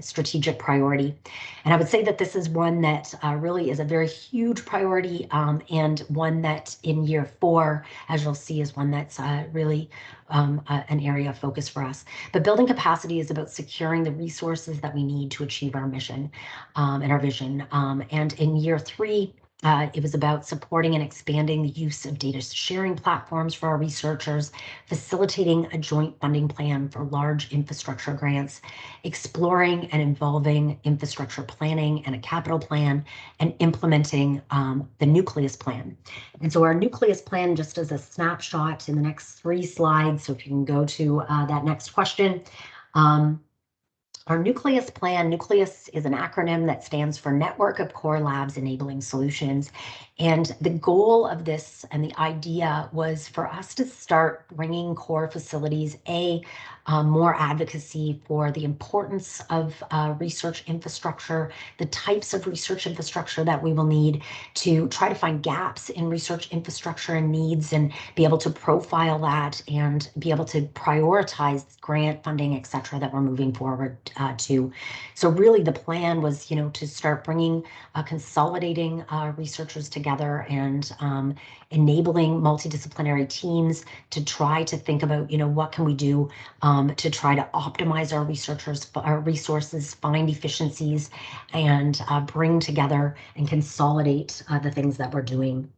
strategic priority. And I would say that this is one that really is a very huge priority, and one that in year 4, as you'll see, is one that's really an area of focus for us. But building capacity is about securing the resources that we need to achieve our mission and our vision. And in year 3, it was about supporting and expanding the use of data sharing platforms for our researchers, facilitating a joint funding plan for large infrastructure grants, exploring and involving infrastructure planning and a capital plan, and implementing the Nucleus plan. And so our Nucleus plan, just as a snapshot in the next 3 slides, so if you can go to that next question. Our Nucleus plan, Nucleus is an acronym that stands for Network of Core Labs Enabling Solutions. And the goal of this and the idea was for us to start bringing core facilities, more advocacy for the importance of research infrastructure, the types of research infrastructure that we will need to try to find gaps in research infrastructure and needs and be able to profile that and be able to prioritize grant funding, et cetera, that we're moving forward to. So really the plan was, to start bringing, consolidating researchers together and enabling multidisciplinary teams to try to think about, what can we do to try to optimize our resources, find efficiencies, and bring together and consolidate the things that we're doing.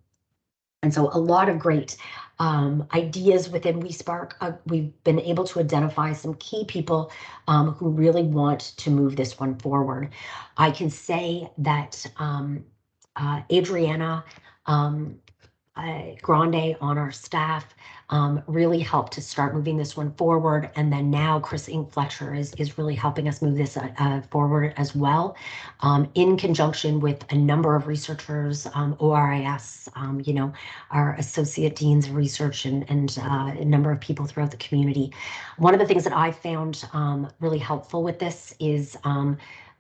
And so a lot of great ideas within WeSpark. We've been able to identify some key people who really want to move this one forward. I can say that Adriana Grande on our staff really helped to start moving this one forward. And then now Chris Ink-Fletcher is really helping us move this forward as well, in conjunction with a number of researchers, ORIS, our associate deans of research and a number of people throughout the community. One of the things that I found really helpful with this is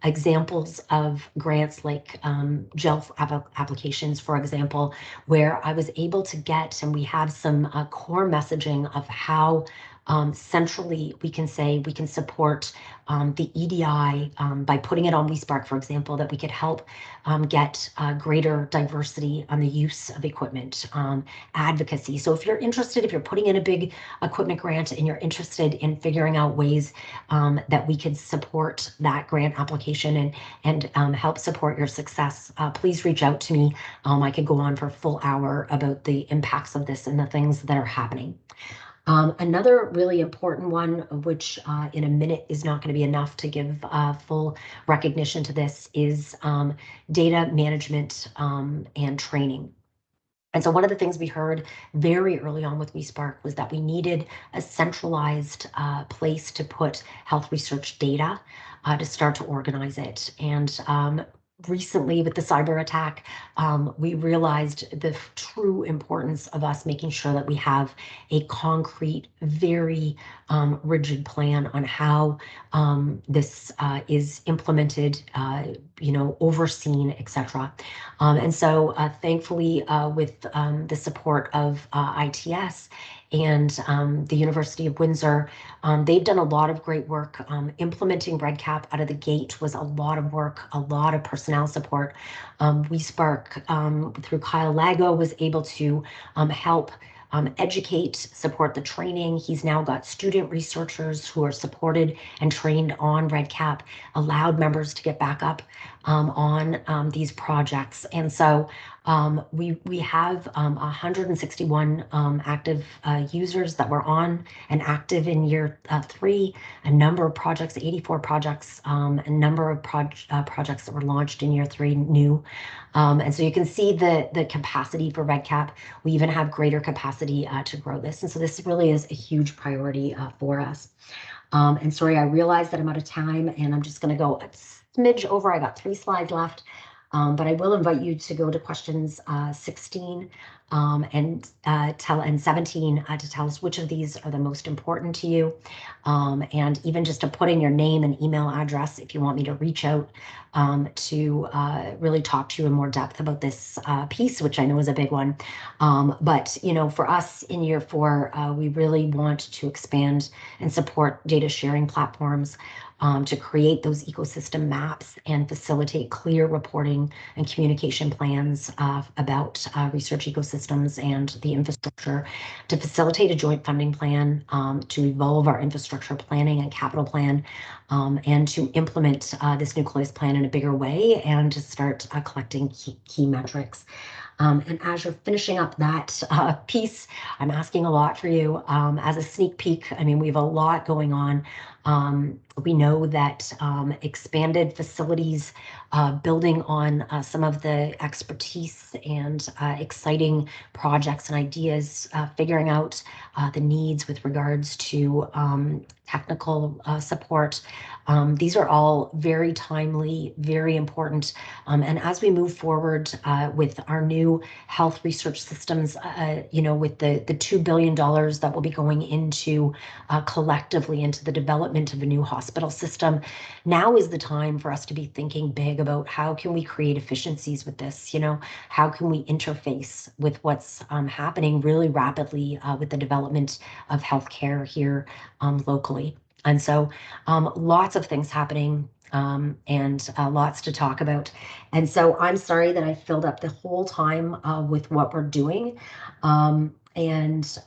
examples of grants like GELF applications, for example, where I was able to get, and we have some core messaging of how centrally we can say we can support the EDI by putting it on WeSpark, for example, that we could help get greater diversity on the use of equipment, advocacy. So if you're interested, if you're putting in a big equipment grant and you're interested in figuring out ways that we could support that grant application and help support your success, please reach out to me. I could go on for a full hour about the impacts of this and the things that are happening. Another really important one, which in a minute is not going to be enough to give full recognition to this, is data management and training. And so one of the things we heard very early on with WeSpark was that we needed a centralized place to put health research data to start to organize it. And recently with the cyber attack, we realized the true importance of us making sure that we have a concrete, very rigid plan on how this is implemented, overseen, etc. And so thankfully, with the support of ITS and the University of Windsor, they've done a lot of great work. Implementing REDCap out of the gate was a lot of work, a lot of personnel support. WeSpark, through Kyle Lago, was able to help educate, support the training. He's now got student researchers who are supported and trained on REDCap, allowed members to get back up on these projects. And so we have 161 active users that were on and active in year 3, a number of projects, 84 projects, a number of projects that were launched in year 3 new. And so you can see the capacity for REDCap. We even have greater capacity to grow this. And so this really is a huge priority for us. And sorry, I realize that I'm out of time and I'm just going to go a smidge over. I got 3 slides left. But I will invite you to go to questions 16 and 17 to tell us which of these are the most important to you. And even just to put in your name and email address if you want me to reach out to really talk to you in more depth about this piece, which I know is a big one. But, you know, for us in year 4, we really want to expand and support data sharing platforms to create those ecosystem maps and facilitate clear reporting and communication plans about research ecosystems and the infrastructure, to facilitate a joint funding plan, to evolve our infrastructure planning and capital plan, and to implement this nucleus plan in a bigger way, and to start collecting key metrics. And as you're finishing up that piece, I'm asking a lot for you. As a sneak peek, I mean, we have a lot going on. We know that expanded facilities, building on some of the expertise and exciting projects and ideas, figuring out the needs with regards to technical support. These are all very timely, very important. And as we move forward with our new health research systems, you know, with the $2 billion that will be going into collectively into the development of a new hospital system, now is the time for us to be thinking big about how can we create efficiencies with this, you know, how can we interface with what's happening really rapidly with the development of healthcare here locally. And so lots of things happening and lots to talk about. And so I'm sorry that I filled up the whole time with what we're doing. And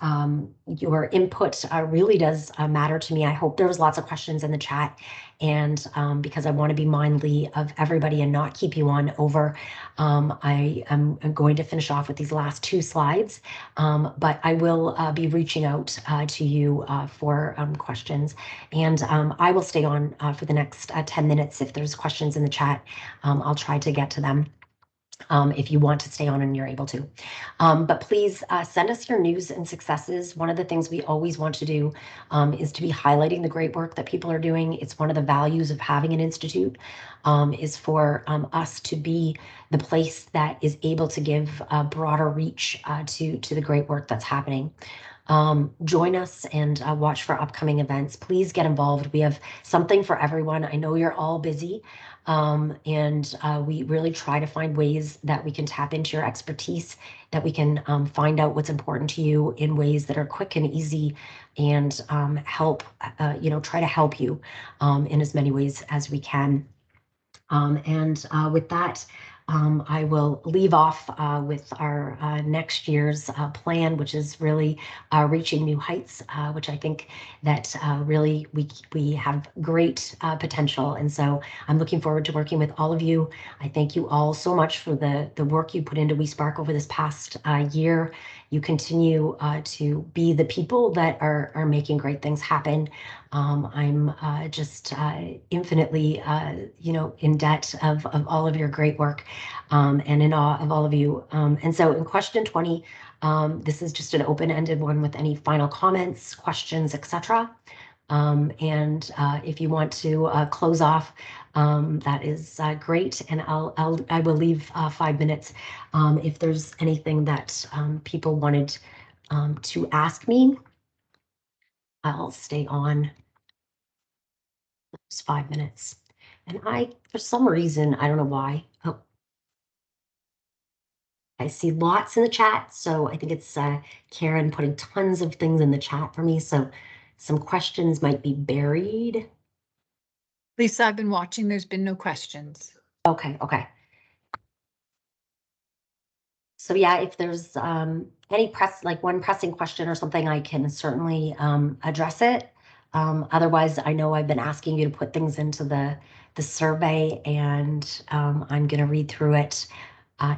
your input really does matter to me. I hope there was lots of questions in the chat, and because I want to be mindful of everybody and not keep you on over, I am going to finish off with these last 2 slides, but I will be reaching out to you for questions, and I will stay on for the next 10 minutes. If there's questions in the chat, I'll try to get to them. If you want to stay on and you're able to. But please send us your news and successes. One of the things we always want to do is to be highlighting the great work that people are doing. It's one of the values of having an institute, is for us to be the place that is able to give a broader reach to the great work that's happening. Join us and watch for upcoming events. Please get involved. We have something for everyone. I know you're all busy, and we really try to find ways that we can tap into your expertise, that we can find out what's important to you in ways that are quick and easy, and help, you know, try to help you in as many ways as we can. And with that, I will leave off with our next year's plan, which is really reaching new heights, which I think that really we have great potential. And so I'm looking forward to working with all of you. I thank you all so much for the work you put into WeSpark over this past year. You continue to be the people that are making great things happen. I'm just infinitely, you know, in debt of all of your great work, and in awe of all of you. And so in question 20, this is just an open-ended one with any final comments, questions, etc. And if you want to close off, that is great. And I will leave 5 minutes if there's anything that people wanted to ask me. I'll stay on those 5 minutes. And for some reason, I don't know why. Oh, I see lots in the chat. So I think it's Karen putting tons of things in the chat for me. So some questions might be buried. Lisa, I've been watching. There's been no questions. Okay. So yeah, if there's any one pressing question or something, I can certainly address it. Otherwise, I know I've been asking you to put things into the survey, and I'm going to read through it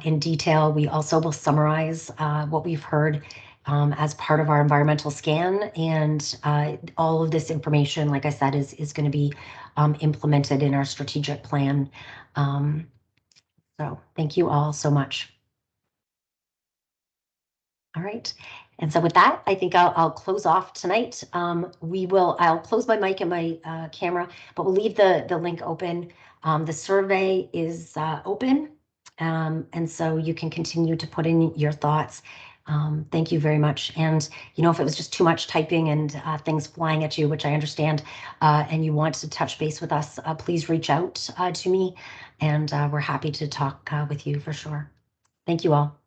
in detail. We also will summarize what we've heard as part of our environmental scan, and all of this information, like I said, is going to be implemented in our strategic plan. So thank you all so much. All right. And so with that, I think I'll close off tonight. I'll close my mic and my camera, but we'll leave the link open. The survey is open. And so you can continue to put in your thoughts. Thank you very much. And, if it was just too much typing and things flying at you, which I understand, and you want to touch base with us, please reach out to me, and we're happy to talk with you for sure. Thank you all.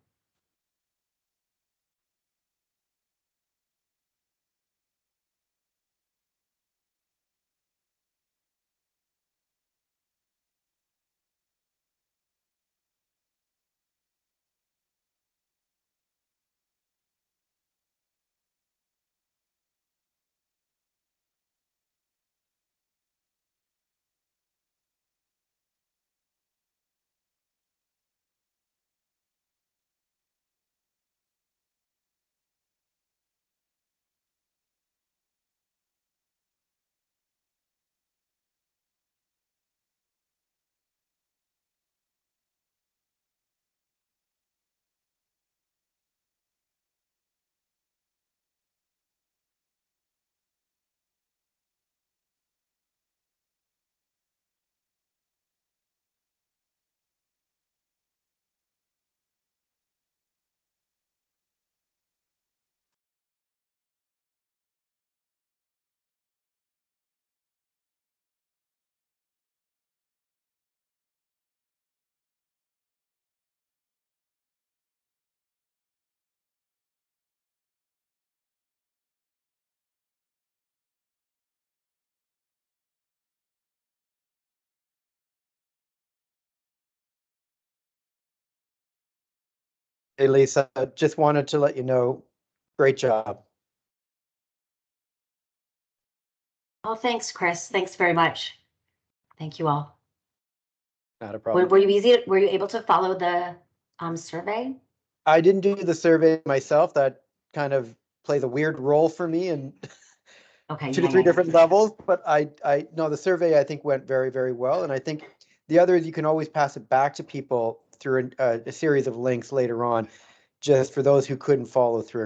Hey, Lisa, just wanted to let you know, great job. Oh, thanks, Chris. Thanks very much. Thank you all. Not a problem. Were you able to follow the survey? I didn't do the survey myself. That kind of plays a weird role for me in Okay. two yeah, to three yeah, different levels. But I no, the survey I think went very, very well. And I think the other is you can always pass it back to people through a series of links later on, just for those who couldn't follow through.